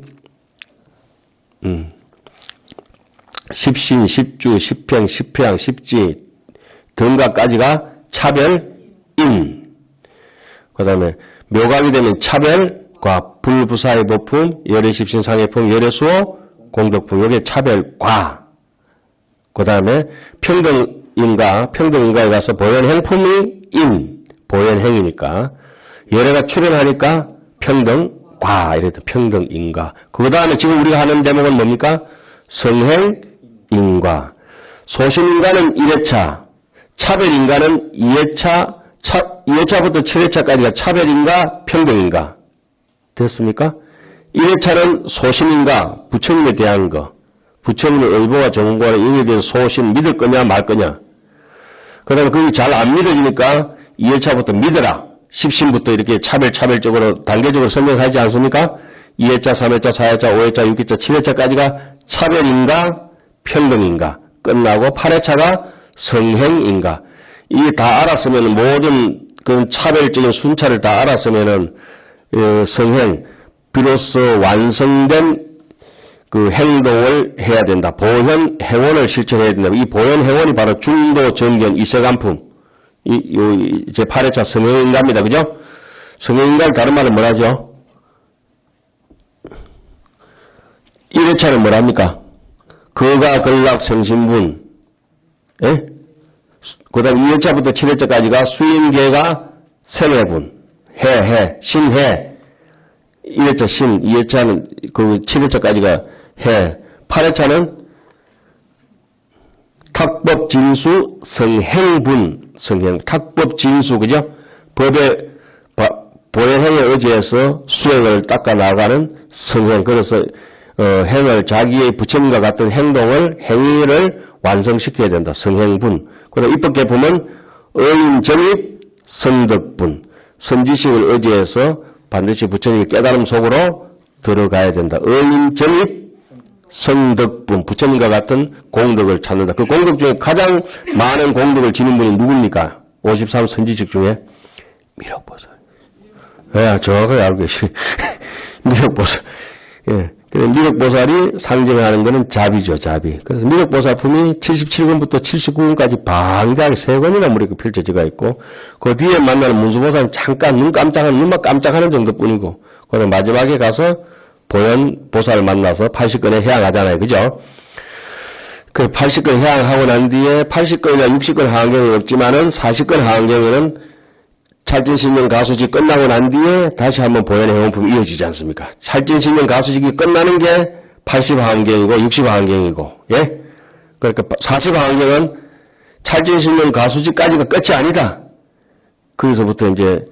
10신, 10주, 10평, 10평, 10지 등각까지가 차별인. 그 다음에 묘각이 되면 차별과 불부사의 보품, 열애 십신 상해품, 열애 수호, 공덕품. 이게 차별과. 그 다음에 평등인가에 가서 보현행품이 인, 보현행이니까. 열애가 출현하니까 평등과, 이래도 평등인가. 그 다음에 지금 우리가 하는 대목은 뭡니까? 성행인과. 소신인가는 1회차, 차별인가는 2회차, 2회차부터 7회차까지가 차별인가, 평등인가. 됐습니까? 1회차는 소신인가, 부처님에 대한 거. 부처님의 의보와 정보와 이에 대한 소신, 믿을 거냐, 말 거냐. 그 다음에 그게 잘 안 믿어지니까 2회차부터 믿어라. 10신부터 이렇게 차별적으로 단계적으로 설명하지 않습니까? 2회차, 3회차, 4회차, 5회차, 6회차, 7회차까지가 차별인가, 평등인가. 끝나고 8회차가 성행인가. 이게 다 알았으면 모든 그 차별적인 순차를 다 알았으면은 성행, 비로소 완성된 그 행동을 해야 된다. 보현 행원을 실천해야 된다. 이 보현 행원이 바로 중도 정견 이세간품. 제 8회차 성행인가입니다. 그죠? 성행인가를 다른 말은 뭐라죠? 1회차는 뭐랍니까? 거가 걸락 생신분. 예? 그 다음 2회차부터 7회차까지가 수임계가 생회분. 신해. 1회차 신, 2회차는 그 7회차까지가 해. 8회차는 탁법 진수 성행분, 탁법 진수, 그죠? 법의, 보행에 의지해서 수행을 닦아 나가는 성행. 그래서, 행을 자기의 부처님과 같은 행위를 완성시켜야 된다. 성행분. 그리고 입법계품은 의인정입 성덕분. 선지식을 의지해서 반드시 부처님의 깨달음 속으로 들어가야 된다. 의인정입 성덕분. 부처님과 같은 공덕을 찾는다. 그 공덕 중에 가장 많은 공덕을 지닌 분이 누굽니까? 53 선지식 중에 미륵보살. 예, 정확하게 알고 계시네. 미륵보살. 예. 미륵보살이 상징하는 것은 자비죠, 자비. 그래서 미륵보살품이 77권부터 79권까지 방대하게 3권이나 무렵 펼쳐지가 있고, 그 뒤에 만나는 문수보살은 잠깐 눈만 깜짝하는 정도뿐이고, 그다음 마지막에 가서 보현보살을 만나서 80권에 해양하잖아요, 그죠? 그 80권 해양하고 난 뒤에 80권이나 60권 하안경은 없지만은 40권 하안경에는 찰진신령 가수직 끝나고 난 뒤에 다시 한번 보현의 해원품이 이어지지 않습니까? 찰진신령 가수직이 끝나는 게 80하안경이고 60하안경이고, 예? 그러니까 40하안경은 찰진신령 가수직까지가 끝이 아니다. 거기서부터 이제,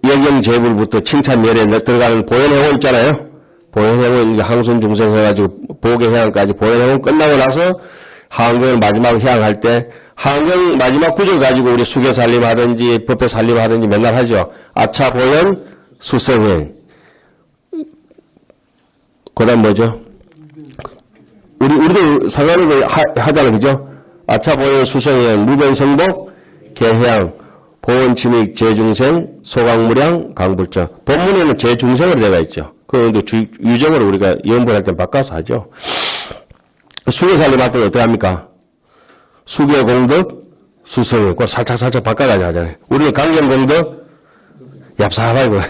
예경제불부터 칭찬멸에 들어가는 보현해원 있잖아요? 보현해원, 이제 항손중생 해가지고 보계해양까지 보현해원 끝나고 나서 하안경을 마지막으로 해양할 때 하안경 마지막 구절 가지고 우리 수계살림 하든지 법회살림 하든지 맨날 하죠. 아차 보현 수성행. 그 다음 뭐죠? 우리도 상관을 하잖아요. 그죠? 아차 보현 수성행, 무변성복, 개해양, 보원침익, 재중생, 소강무량, 강불자. 본문에는 재중생으로 되어 있죠. 그런데 유정으로 우리가 연분할 때 바꿔서 하죠. 수계살림 할 때는 어떻게 합니까? 수계공덕, 수성행. 그걸 살짝 바꿔가지고 하잖아요. 우리는 강경공덕, 얍삽하고.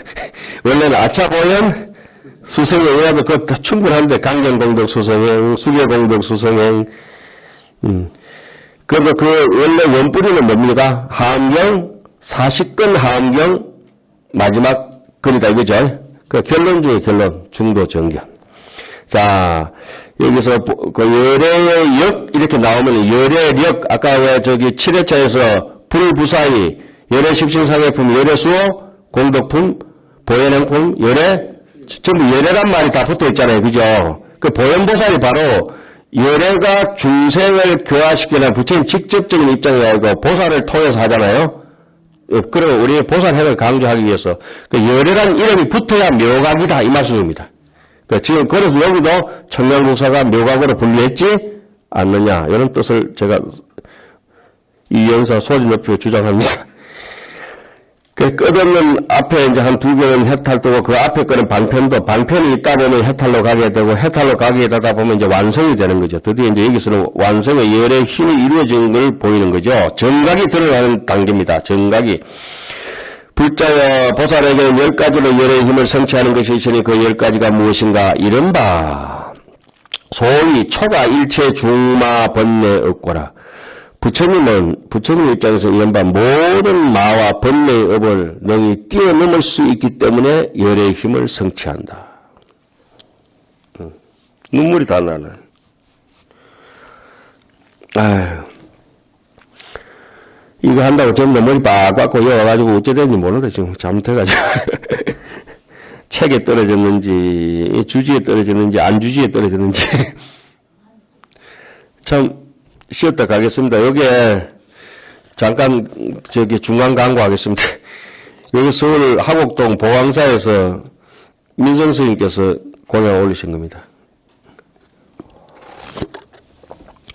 원래는 아차보현, 수성행이라도 그거 다 충분한데, 강경공덕, 수성행, 수계공덕, 수성행. 그래서 그 원래 원뿌리는 뭡니까? 하암경, 40권 하암경, 마지막 글이다 이거죠. 그 결론 중에 결론, 중도 정견. 자, 여기서 그 열애의 역 이렇게 나오면 열애력 아까 왜 저기 7회차에서 불부사의 열애 십신상해품 열애수호 공덕품 보현행품 열애 전부 열애란 말이 다 붙어 있잖아요. 그죠? 그 보현보살이 바로 열애가 중생을 교화시키는 부처님 직접적인 입장이 아니고 보살을 통해서 하잖아요. 그러면 우리 보살행을 강조하기 위해서 그 열애란 이름이 붙어야 묘각이다 이 말씀입니다. 지금 그래서 여기도 청량국사가 묘각으로 분류했지 않느냐 이런 뜻을 제가 이 영사 소진 높여 주장합니다. 그 끝없는 앞에 이제 한 두 개는 해탈되고 그 앞에 거는 반편이 있다 보면 해탈로 가게 되고 해탈로 가게 되다 보면 이제 완성이 되는 거죠. 드디어 이제 여기서는 완성의 열의 힘이 이루어진 걸 보이는 거죠. 정각이 드러나는 단계입니다. 정각이. 불자여 보살에게는 10가지로 열의 힘을 성취하는 것이 있으니 그 10가지가 무엇인가 이른바 소위 초가 일체 중마 번뇌 없고라. 부처님 입장에서 이른바 모든 마와 번뇌의 업을 능히 뛰어넘을 수 있기 때문에 열의 힘을 성취한다. 눈물이 다 나네. 아휴. 이거 한다고 전부 머리 빡빡고 여와가지고 어째된지 모르겠어. 지금 잘못해가지고. 책에 떨어졌는지, 주지에 떨어졌는지, 안 주지에 떨어졌는지. 참, 쉬었다 가겠습니다. 여기에, 잠깐, 중간 광고하겠습니다. 여기 서울 하곡동 보광사에서 민성 스님께서 공연 올리신 겁니다.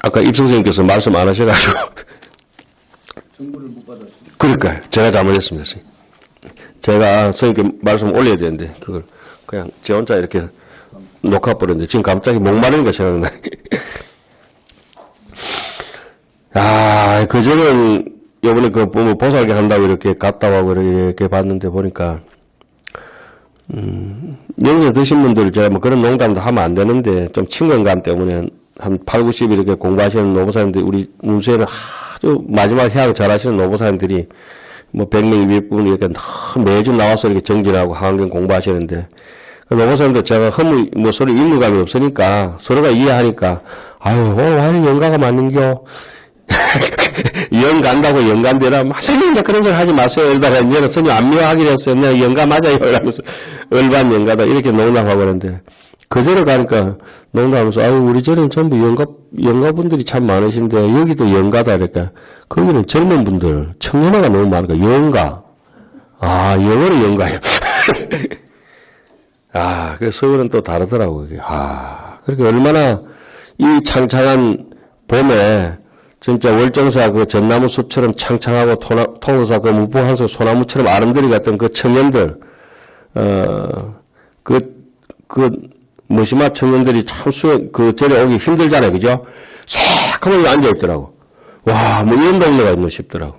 아까 입성 스님께서 말씀 안 하셔가지고. 정보를 못 받았습니다. 그러니까요. 제가 잘못했습니다. 제가 선생님께 말씀 올려야 되는데 그걸 그냥 제 혼자 이렇게 녹화버렸는데 지금 갑자기 목마른 거 생각나요. 아, 그전은 요번에 그 보면 보살계 한다고 이렇게 갔다 와고 이렇게 봤는데 보니까 영재 드신 분들 제가 뭐 그런 농담도 하면 안 되는데 좀 친근감 때문에 한 8, 90 이렇게 공부하시는 노보사님들 우리 문수에는 아주 마지막 해양 잘하시는 노보사님들이 뭐 100명, 200분 이렇게 매주 나와서 이렇게 정진하고 환경 공부하시는데, 노고사님도 제가 뭐 서로 인물감이 없으니까 서로가 이해하니까, 아유, 오늘 완전 영가가 맞는겨. 영 간다고 영간되라. 선생님 이제 그런 소리 하지 마세요. 이러다가 이제는 선생님 안 미워하기로 했어요. 내가 영가 맞아요. 이러면서 얼반 영가다. 이렇게 농담하고 그러는데, 그 절에 가니까 농담하면서, 아유, 우리 절에는 전부 영가분들이 참 많으신데, 여기도 영가다. 그러니까, 거기는 젊은 분들, 청년화가 너무 많으니까, 영가. 아, 영어로 영가요. 아, 그 서울은 또 다르더라고요. 아, 그렇게 얼마나 이 창창한 봄에, 진짜 월정사 그 전나무 숲처럼 창창하고 통도사 그 무포한서 소나무처럼 아름드리 같던 그 청년들, 무심한 청년들이 참 그 절에 오기 힘들잖아요. 그죠? 새카맣게 앉아있더라고. 와, 뭐 이런 동네가 있나 싶더라고.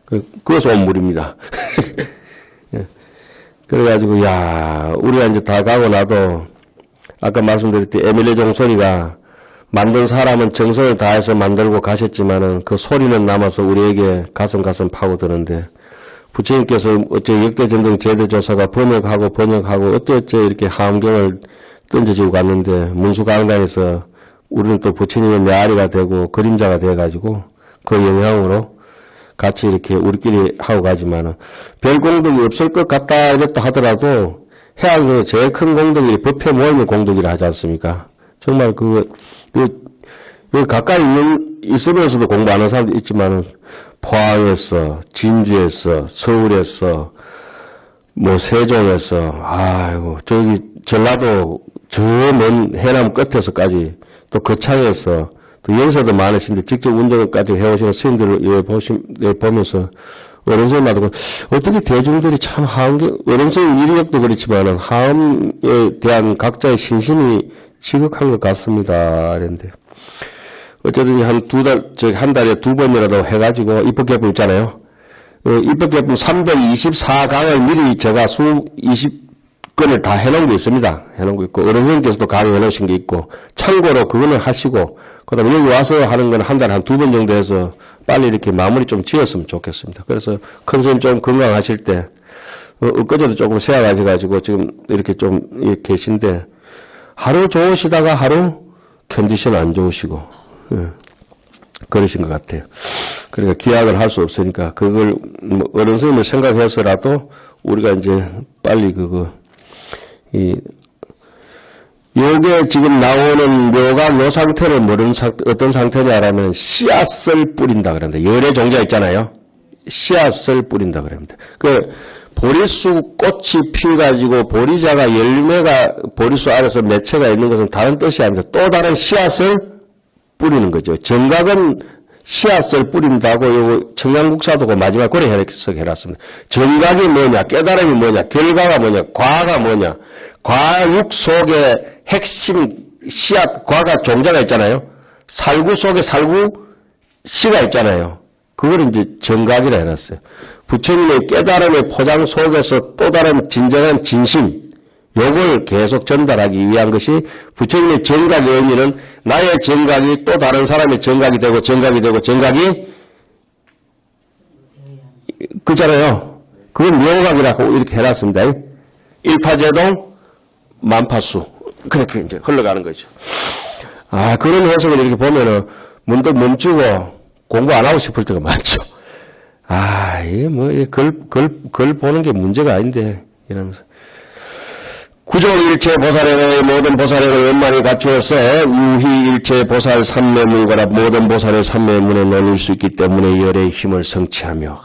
그것이 온 물입니다. 그래가지고, 야, 우리가 이제 다 가고 나도, 아까 말씀드렸듯이 에밀리 종소리가 만든 사람은 정성을 다해서 만들고 가셨지만은 그 소리는 남아서 우리에게 가슴 파고드는데, 부처님께서 어째 역대전등 제대조사가 번역하고 어째 이렇게 함경을 던져지고 갔는데, 문수강당에서 우리는 또 부처님의 메아리가 되고 그림자가 돼가지고 그 영향으로 같이 이렇게 우리끼리 하고 가지만은 별 공덕이 없을 것 같다 이랬다 하더라도 해양 중에 제일 큰 공덕이 법회 모임의 공덕이라 하지 않습니까? 정말 여기 가까이 있으면서도 공부하는 사람도 있지만은 포항에서, 진주에서, 서울에서, 뭐 세종에서, 아이고, 저기 전라도 저 먼 해남 끝에서까지 또 거창에서 또 연세도 많으신데 직접 운동까지 해오시는 스님들을 보면서 어른선마다 어떻게 대중들이 참 어른선 인력도 그렇지만은 하음에 대한 각자의 신심이 지극한 것 같습니다. 이랬는데 어쨌든 한 달에 2번이라도 해가지고 입법개품 있잖아요. 입법개품 324강을 미리 제가 20건을 다 해놓은 게 있습니다. 해놓은 거 있고, 어른선께서도 강의 해놓으신 게 있고, 참고로 그거는 하시고, 그 다음에 여기 와서 하는 건 한 달에 한 2번 정도 해서 빨리 이렇게 마무리 좀 지었으면 좋겠습니다. 그래서 큰 선생님 좀 건강하실 때, 엊그제도 조금 세워가지고 지금 이렇게 좀 계신데, 하루 좋으시다가 하루 컨디션 안 좋으시고, 그러신 것 같아요. 그러니까 기약을 할 수 없으니까, 그걸, 뭐 어른 선생님을 생각해서라도 우리가 이제 빨리 요게 지금 나오는 묘각 요 상태를 어떤 상태냐라면 씨앗을 뿌린다 그럽니다. 열의 종자 있잖아요. 씨앗을 뿌린다 그럽니다. 보리수 꽃이 피가지고 보리자가 열매가 보리수 아래서 매체가 있는 것은 다른 뜻이 아닙니다. 또 다른 씨앗을 뿌리는 거죠. 정각은 씨앗을 뿌린다고 요 청양국사도 그 마지막 고래 해석을 해놨습니다. 정각이 뭐냐, 깨달음이 뭐냐, 결과가 뭐냐, 과가 뭐냐, 과육 속에 핵심 씨앗, 과가 종자가 있잖아요. 살구 속에 살구 씨가 있잖아요. 그걸 이제 정각이라 해놨어요. 부처님의 깨달음의 포장 속에서 또 다른 진정한 진심, 요걸 계속 전달하기 위한 것이 부처님의 정각의 의미는 나의 정각이 또 다른 사람의 정각이 되고 정각이 그잖아요. 그건 묘각이라고 이렇게 해놨습니다. 일파제동 만파수 그렇게 이제 흘러가는 거죠. 아, 그런 해석을 이렇게 보면은 문득 멈추고 공부 안 하고 싶을 때가 많죠. 아, 이게 뭐 글 보는 게 문제가 아닌데 이러면서. 구족일체 보살의 모든 보살을 원만히 갖추어서 유희일체 보살 삼매문과라 모든 보살의 삼매문에 논일 수 있기 때문에 열의 힘을 성취하며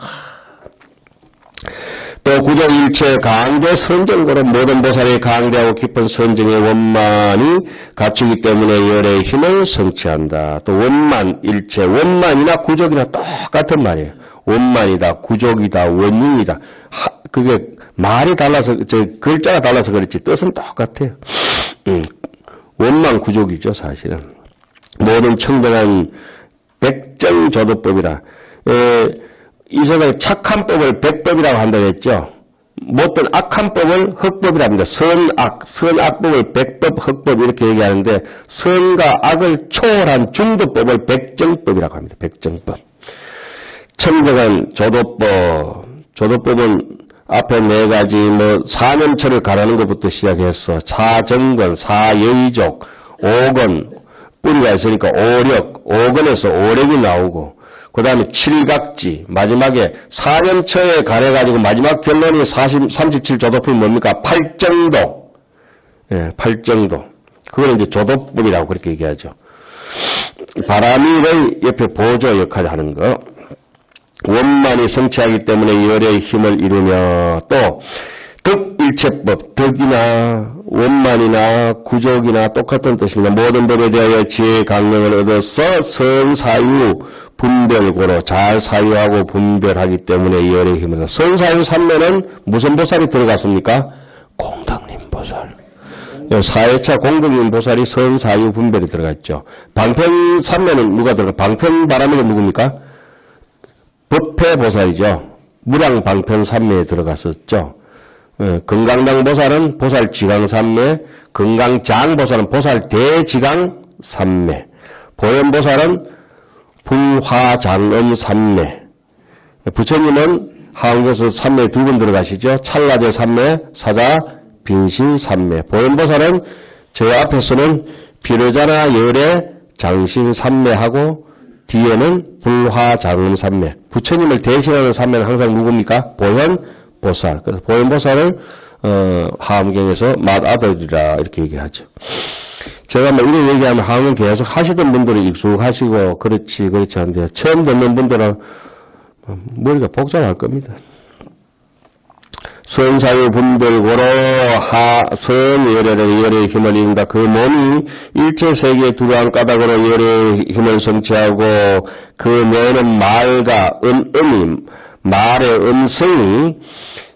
또 구족일체 강대 선정고로 모든 보살의 강대하고 깊은 선정의 원만이 갖추기 때문에 열의 힘을 성취한다. 또 원만일체, 원만이나 구족이나 똑같은 말이에요. 원만이다, 구족이다, 원흉이다. 그게 말이 달라서, 글자가 달라서 그렇지, 뜻은 똑같아요. 원만 구족이죠, 사실은. 모든 청정한 백정조도법이라. 이 세상에 착한 법을 백법이라고 한다고 했죠. 못된 악한 법을 흑법이라 합니다. 선악법을 백법, 흑법 이렇게 얘기하는데, 선과 악을 초월한 중도법을 백정법이라고 합니다. 백정법. 청정한 조도법. 조도법은 앞에 네 가지 사년철을 가라는 것부터 시작해서 사정건, 사여의족, 오건, 뿌리가 있으니까 오력, 오건에서 오력이 나오고 그 다음에 칠각지, 마지막에 사년처에 관해가지고 마지막 결론이 37조도법이 뭡니까? 팔정도. 예, 팔정도. 그걸 이제 조도법이라고 그렇게 얘기하죠. 바람이를 옆에 보조 역할을 하는 거. 원만이 성취하기 때문에 열의 힘을 이루며 또 덕일체법, 덕이나 원만이나 구족이나 똑같은 뜻입니다. 모든 법에 대하여 지혜의 강령을 얻어서 선사유 분별고로 잘 사유하고 분별하기 때문에 열의 힘을 얻어. 선사유 삼매는 무슨 보살이 들어갔습니까? 공덕님 보살. 사회차 공덕님 보살이 선사유 분별이 들어갔죠. 방편 삼매는 누가 들어가? 방편 바람이가 누굽니까? 법회보살이죠. 무량방편 삼매에 들어갔었죠. 건강당 보살은 보살지강3매, 건강장보살은 보살대지강 3매, 보현보살은 불화장음 3매, 부처님은 하원에서 3매 두 번 들어가시죠. 찰나제 3매, 사자 빈신 3매, 보현보살은 저 앞에서는 비로자나 열애 장신 3매하고 뒤에는 불화장음 3매. 부처님을 대신하는 3매는 항상 누굽니까? 보현보살. 그래서 보현보살을 하암경에서 맏아들이라 이렇게 얘기하죠. 제가 이런 얘기하면 하암경 계속 하시던 분들은 익숙하시고 그렇지 않은데 처음 듣는 분들은 머리가 복잡할 겁니다. 선사유 분별고로 선열애는 열의 힘을 이룬다. 그 몸이 일체세계에 두루한 까닭으로 열의 힘을 성취하고 그 뇌는 말과 음이 말의 음성이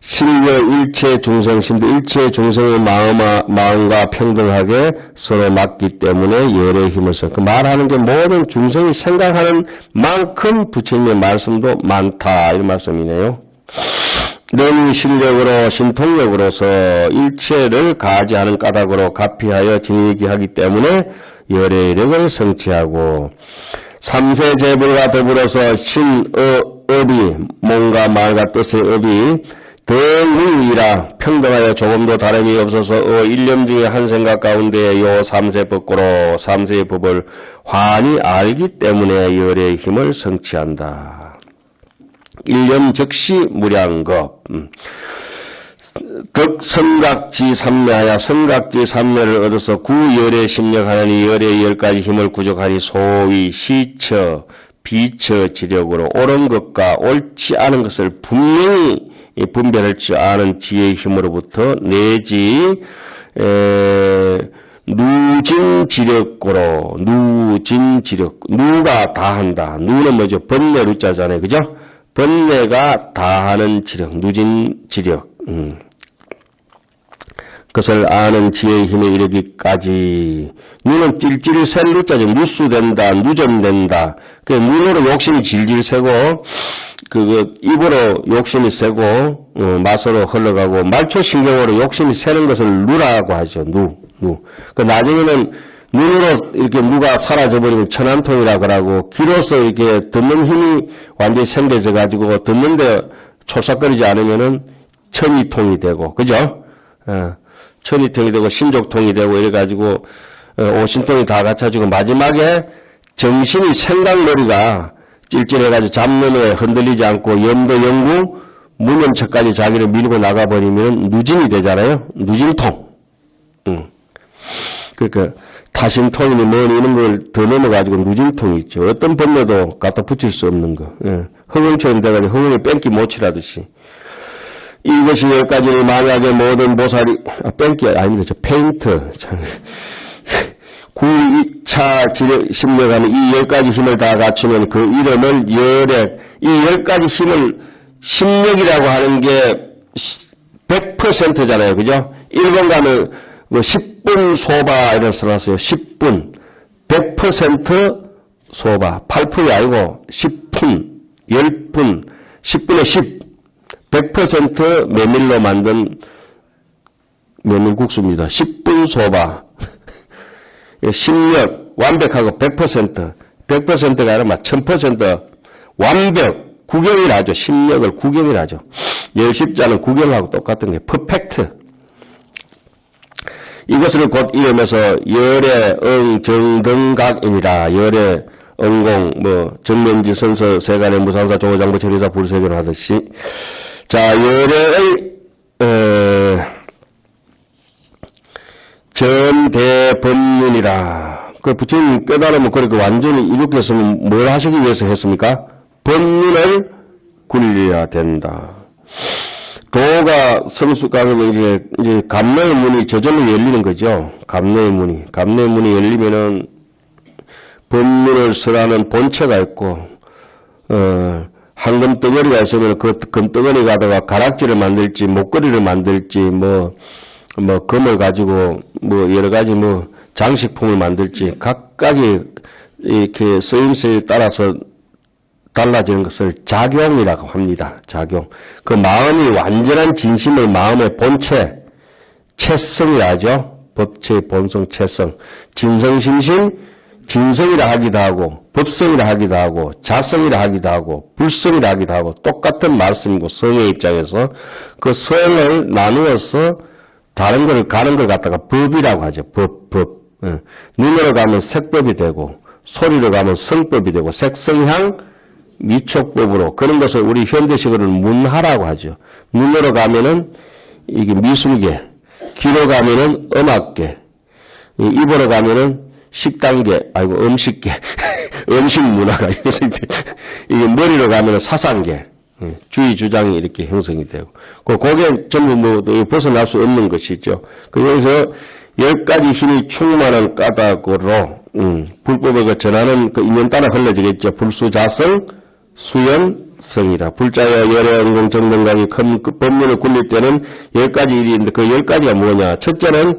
실려 일체 중생심도 일체 중생의 마음과 평등하게 서로 맞기 때문에 열의 힘을 써. 그 말하는 게 모든 중생이 생각하는 만큼 부처님의 말씀도 많다. 이런 말씀이네요. 능히 실력으로 신통력으로서 일체를 가지하는 까닭으로 가피하여 지니게 하기 때문에 열의 력을 성취하고 삼세제불과 더불어서 신업이 몸과 말과 뜻의 업이 더우이라 평등하여 조금도 다름이 없어서 일념 중에 한 생각 가운데 요 삼세법고로 삼세의 법을 환히 알기 때문에 열의 힘을 성취한다. 일념 즉시 무량겁. 덕성각지 삼매하여 성각지 삼매를 얻어서 구열에 심력하느니 열의 10가지 힘을 구족하니 소위 시처, 비처 지력으로 옳은 것과 옳지 않은 것을 분명히 분별할 줄 아는 지혜의 힘으로부터 내지 누진지력고로 누진지력 누가 다한다. 누는 뭐죠? 번뇌 루자잖아요. 그죠? 번뇌가 다하는 지력, 누진지력. 그것을 아는 지혜의 힘에 이르기까지. 누는 찔찔이 셀 누자죠. 누수된다, 누전된다. 그 눈으로 욕심이 질질 새고, 입으로 욕심이 새고, 맛으로 흘러가고, 말초신경으로 욕심이 새는 것을 누라고 하죠. 누. 그 나중에는 눈으로 이렇게 누가 사라져버리면 천안통이라 그러고, 귀로서 이렇게 듣는 힘이 완전히 생겨져 가지고, 듣는데 촐싹거리지 않으면은 천이통이 되고, 그죠? 천이통이 되고, 신족통이 되고, 이래가지고, 오신통이 다 갖춰지고, 마지막에 정신이 생각머리가 찔찔해가지고 잡놈에 흔들리지 않고, 염도 영구, 무면척까지 자기를 밀고 나가버리면 누진이 되잖아요? 누진통. 그러니까, 타심통이니 뭐니 이런 걸 더 넘어가지고 누진통이 있죠. 어떤 법례도 갖다 붙일 수 없는 거. 허공처럼 돼가지고 허공에 뺑기 못 치라듯이. 이것이 10가지를 만약에 모든 보살이, 뺑기 아닙니다. 저 페인트. 9차 심력하는 이 10가지 힘을 다 갖추면 그 이름을 열액, 이 10가지 힘을 심력이라고 하는 게 100%잖아요. 그죠? 일본 가면 10분 소바 이런 써놨어요. 10분. 100% 소바. 8분이 아니고 10분, 10분, 10분의 10. 100% 메밀로 만든 메밀국수입니다. 10분 소바. 심력 완벽하고 100%. 100%가 아니라 1000% 완벽 구경이라죠. 심력을 구경이라죠. 열십자는 구경하고 똑같은 게 퍼펙트. 이것을 곧 이름에서 열의 정등각이니라. 열의 응공, 정면지, 선서, 세간의 무상사, 조장부, 처리사, 불세견 하듯이. 자, 열의, 전대법륜이라. 그 부처님 깨달으면 그렇게 완전히 이렇게 했으면 뭘 하시기 위해서 했습니까? 법륜을 굴려야 된다. 도가 성숙하면 이제 감로의 문이 저절로 열리는 거죠. 감로의 문이 열리면은 법륜을 설하는 본체가 있고, 황금 덩어리가 있으면 그 금덩어리 가다가 가락지를 만들지, 목걸이를 만들지, 금을 가지고, 여러 가지 장식품을 만들지, 각각이 이렇게 쓰임새에 따라서 달라지는 것을 작용이라고 합니다. 작용. 그 마음이 완전한 진심의 마음의 본체, 채성이라 하죠. 법체의 본성, 채성. 진성심신, 진성이라 하기도 하고, 법성이라 하기도 하고, 자성이라 하기도 하고, 불성이라 하기도 하고, 똑같은 말씀이고, 성의 입장에서 그 성을 나누어서 다른 걸 가는 걸 갖다가 법이라고 하죠. 법. 눈으로 가면 색법이 되고, 소리로 가면 성법이 되고, 색성향, 미촉법으로 그런 것을 우리 현대식으로는 문화라고 하죠. 눈으로 가면은 이게 미술계, 귀로 가면은 음악계, 입으로 가면은 식당계, 음식계, 음식 문화가 이게 머리로 가면은 사상계, 주의 주장이 이렇게 형성이 되고, 그게 전부 벗어날 수 없는 것이죠. 그래서 10가지 힘이 충만한 까닭으로 불법을 전하는 그 인연 따라 흘러지겠죠. 불수자성, 수연성이라. 불자와 열의 응공 정등각이 큰 법문을 굴릴 때는 10가지 일이 있는데 그 10가지가 뭐냐. 첫째는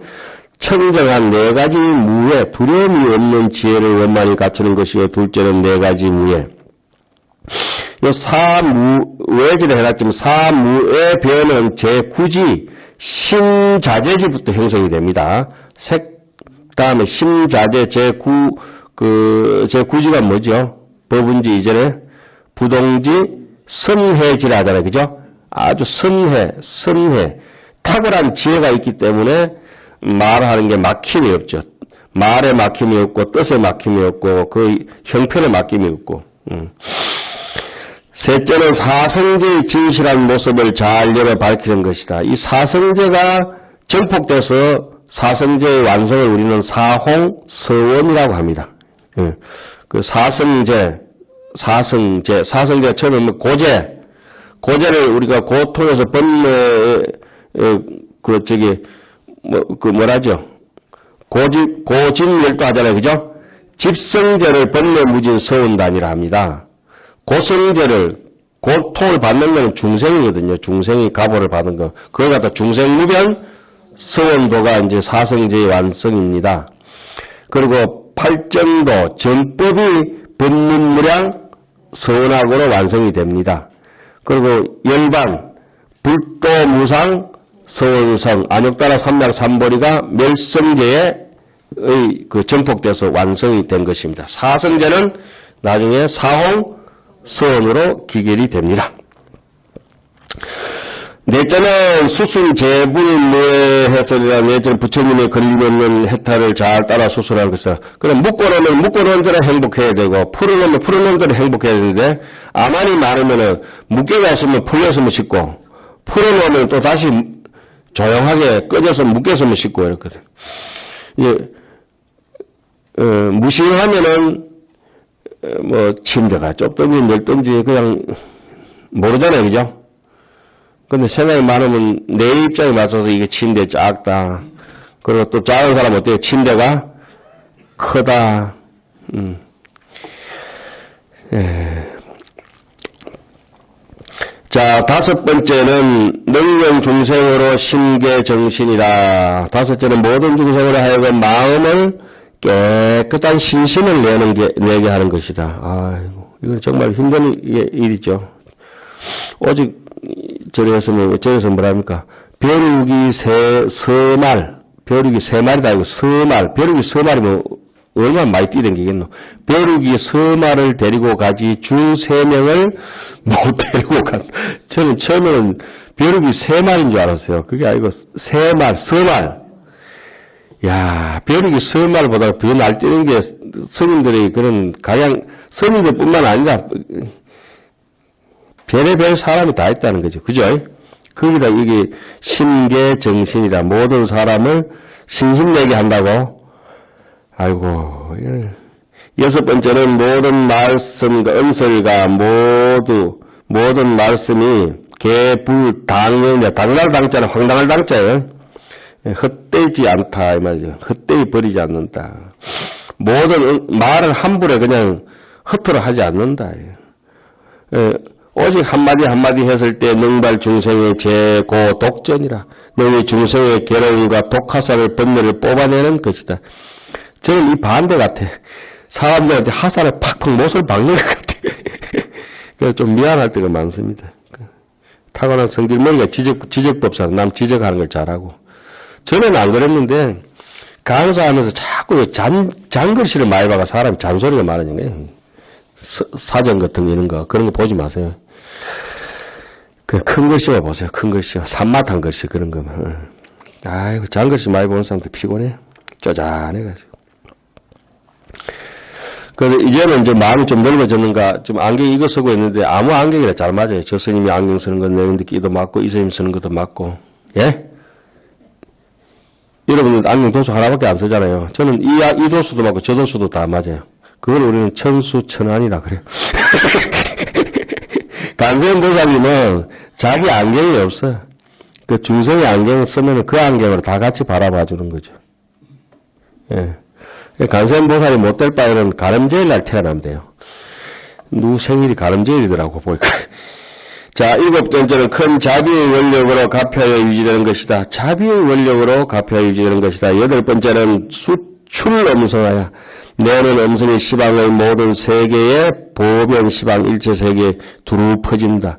청정한 4가지 무에 두려움이 없는 지혜를 원만히 갖추는 것이요. 둘째는 4가지 무에. 요 사무외지를 해놨지만 사무의 변은 제9지 심자재지부터 형성이 됩니다. 다음에 심자재 제9지가 뭐죠? 법은지 이전에 부동지 선해지라 하잖아요. 그죠? 아주 선해. 탁월한 지혜가 있기 때문에 말하는 게 막힘이 없죠. 말에 막힘이 없고, 뜻에 막힘이 없고, 그 형편에 막힘이 없고. 셋째는 사성제의 진실한 모습을 잘 열어 밝히는 것이다. 이 사성제가 정폭돼서 사성제의 완성을 우리는 사홍서원이라고 합니다. 그 사성제 처음에 고제를 우리가 고통에서 번뇌, 고집열도 하잖아요. 그죠? 집성제를 번뇌무진 서운단이라 합니다. 고성제를, 고통을 받는 것은 중생이거든요. 중생이 가보를 받은 거. 그걸 갖다 중생무변 서원도가 이제 사성제의 완성입니다. 그리고 팔정도, 전법이 법문무량 서원학으로 완성이 됩니다. 그리고 열반, 불도 무상, 서원성, 안욕따라 삼약 삼보리가 멸성제의 그 정폭돼서 완성이 된 것입니다. 사성제는 나중에 사홍, 서원으로 기결이 됩니다. 넷째는 수순제불무의 해설이라는 예전 부처님의 걸림없는 해탈을 잘 따라 수술하는 것이다. 그럼 묶어놓으면 묶어놓은 대로 행복해야 되고, 풀어놓으면 풀어놓은 대로 행복해야 되는데, 아만이 많으면은, 묶여가 있으면 풀렸으면 쉽고, 풀어놓으면 또 다시 조용하게 꺼져서 묶였으면 쉽고, 이렇거든. 무심하면은, 침대가 좁든지 넓든지 그냥 모르잖아요. 그죠? 근데 생각이 많으면 내 입장에 맞춰서 이게 침대 작다. 그리고 또 작은 사람 어때요? 침대가 크다. 자, 5번째는 능령 중생으로 심계정신이라. 5째는 모든 중생으로 하여금 마음을 깨끗한 신심을 내게 하는 것이다. 아이고, 이건 정말 힘든 일이죠. 오직 저래서 뭐랍니까? 벼룩이 서말, 벼룩이 3마리다. 이거 서말, 벼룩이 서말이면 얼마나 많이 뛰댕기겠노. 벼룩이 서말을 데리고 가지 중 3명을 못 데리고 간. 저는 처음에는 벼룩이 3마리인 줄 알았어요. 그게 아니고 서말. 야, 벼룩이 서말보다 더 날뛰는 게 스님들의 그런 가장 스님들뿐만 아니라 별의별 사람이 다 있다는 거죠. 그죠? 거기다 이게 심계정신이라 모든 사람을 신심내게 한다고. 아이고, 여섯 번째는 모든 말씀과 은설과 모든 말씀이 개불 당연이야. 당날 당자는 황당할 당자예요. 헛되지 않다 이 말이죠. 헛되이 버리지 않는다. 모든 말을 함부로 그냥 허투루 하지 않는다. 오직 한마디 했을 때 능발 중생의 재고 독전이라. 너희 중생의 괴로움과 독화살을 번뇌를 뽑아내는 것이다. 저는 이 반대 같아. 사람들한테 화살을 팍팍 못을 박는 것 같아. 그래서 좀 미안할 때가 많습니다. 타고난 성질머리가 지적법사, 남 지적하는 걸 잘하고. 전에는 안 그랬는데, 강사하면서 자꾸 잔글씨를 많이 봐가 사람이 잔소리가 많으니까. 사전 같은 거 이런 거, 그런 거 보지 마세요. 큰 글씨만 보세요. 큰 글씨. 산마탄 글씨 그런 거만. 아이고, 잔글씨 많이 보는 사람들 피곤해. 쪼잔해가지고. 그래서 이제는 이제 마음이 좀 넓어졌는가, 좀 안경 이거 쓰고 있는데 아무 안경이라 잘 맞아요. 저 스님이 안경 쓰는 건 내는데 끼도 맞고, 이 스님 쓰는 것도 맞고. 예? 여러분들 안경 도수 하나밖에 안 쓰잖아요. 저는 이 도수도 맞고 저 도수도 다 맞아요. 그걸 우리는 천수천안이라 그래요. 관세음보살님은 자기 안경이 없어요. 그 중생의 안경을 쓰면 그 안경으로 다 같이 바라봐 주는 거죠. 예. 관세음보살이 못될 바에는 가름제일 날 태어나면 돼요. 누구 생일이 가름제일이더라고, 보니까. 자, 일곱 번째는 큰 자비의 원력으로 가표하여 유지되는 것이다. 자비의 원력으로 가표하여 유지되는 것이다. 여덟 번째는 수출엄성하여 내는 음성이 시방의 모든 세계에 보변 시방 일체세계에 두루 퍼진다.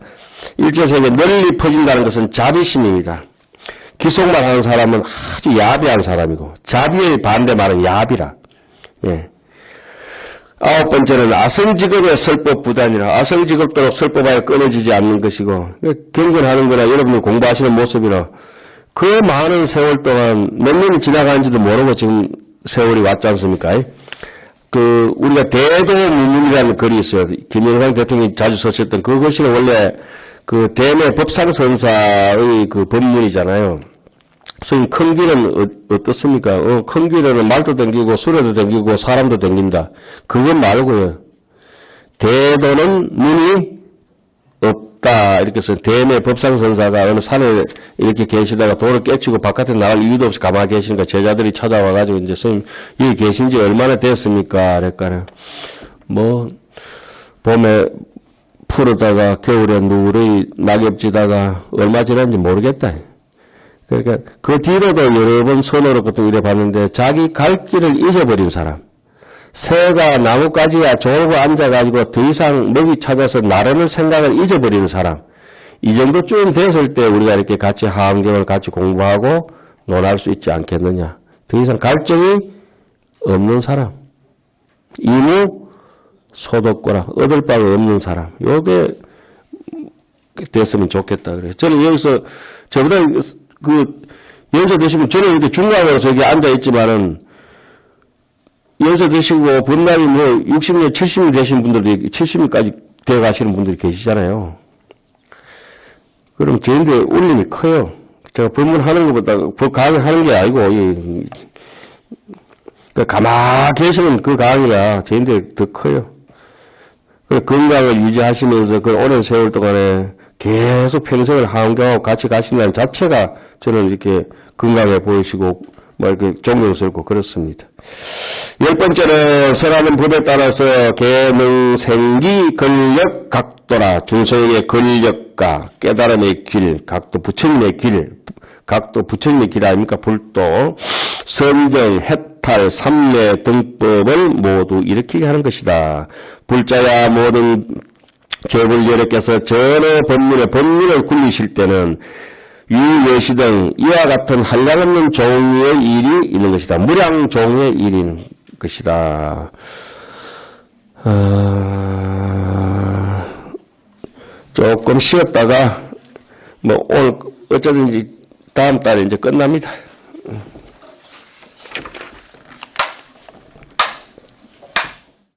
일체세계에 널리 퍼진다는 것은 자비심입니다. 기속만 하는 사람은 아주 야비한 사람이고 자비의 반대말은 야비라. 예. 아홉 번째는 아성직업의 설법부단이라. 아성직업도 설법하여 끊어지지 않는 것이고 경건하는 거나 여러분들 공부하시는 모습이나 그 많은 세월 동안 몇 년이 지나가는지도 모르고 지금 세월이 왔지 않습니까? 우리가 대도문문이라는 글이 있어요. 김영삼 대통령이 자주 썼었던 그 글씨는 원래 대내 법상선사의 법문이잖아요. 선생님, 큰 길은 어떻습니까? 큰 길에는 말도 댕기고, 수레도 댕기고, 사람도 댕긴다. 그건 말고요. 대도는 문이 없다. 이렇게 해서 대내 법상선사가 어느 산에 이렇게 계시다가 도를 깨치고 바깥에 나갈 이유도 없이 가만히 계시니까 제자들이 찾아와가지고 이제 선생님, 여기 계신 지 얼마나 됐습니까? 그랬까요. 봄에 푸르다가 겨울에 누리 낙엽지다가 얼마 지났는지 모르겠다. 그러니까 그 뒤로도 여러 번 선호로 것도 이래 봤는데 자기 갈 길을 잊어버린 사람. 새가 나뭇가지야 졸고 앉아가지고 더 이상 먹이 찾아서 나르는 생각을 잊어버리는 사람. 이 정도쯤 됐을 때 우리가 이렇게 같이 하안경을 같이 공부하고 논할 수 있지 않겠느냐. 더 이상 갈증이 없는 사람. 이무 소득고라. 얻을 바가 없는 사람. 요게 됐으면 좋겠다. 그래요. 저는 여기서 저보다 연세 드시면 저는 이렇게 중간으로 저기 앉아있지만은 연세 드시고 본날이 60년, 70년 되신 분들이 70년까지 되어 가시는 분들이 계시잖아요. 그럼 저한테 울림이 커요. 제가 법문하는 것보다 강의하는 게 아니고 가만히 계시는 그 강의가 저한테 더 커요. 건강을 유지하시면서 그 오랜 세월 동안에 계속 평생을 하안경하고 같이 가신다는 자체가 저는 이렇게 건강해 보이시고 이렇게 존경스럽고 그렇습니다. 열 번째는 설하는 법에 따라서 계능 생기 권력 각도라. 중생의 권력과 깨달음의 길, 각도 부처님의 길, 각도 부처님의 길 아닙니까? 불도, 성경, 해탈, 삼례 등법을 모두 일으키게 하는 것이다. 불자야 모든 제불여러께서 전의 법문을 굴리실 때는 유여시 등 이와 같은 한량없는 종의 일이 있는 것이다. 무량 종의 일이 있는 것이다. 조금 쉬었다가 뭐 오늘 어쩌든지 다음 달에 이제 끝납니다.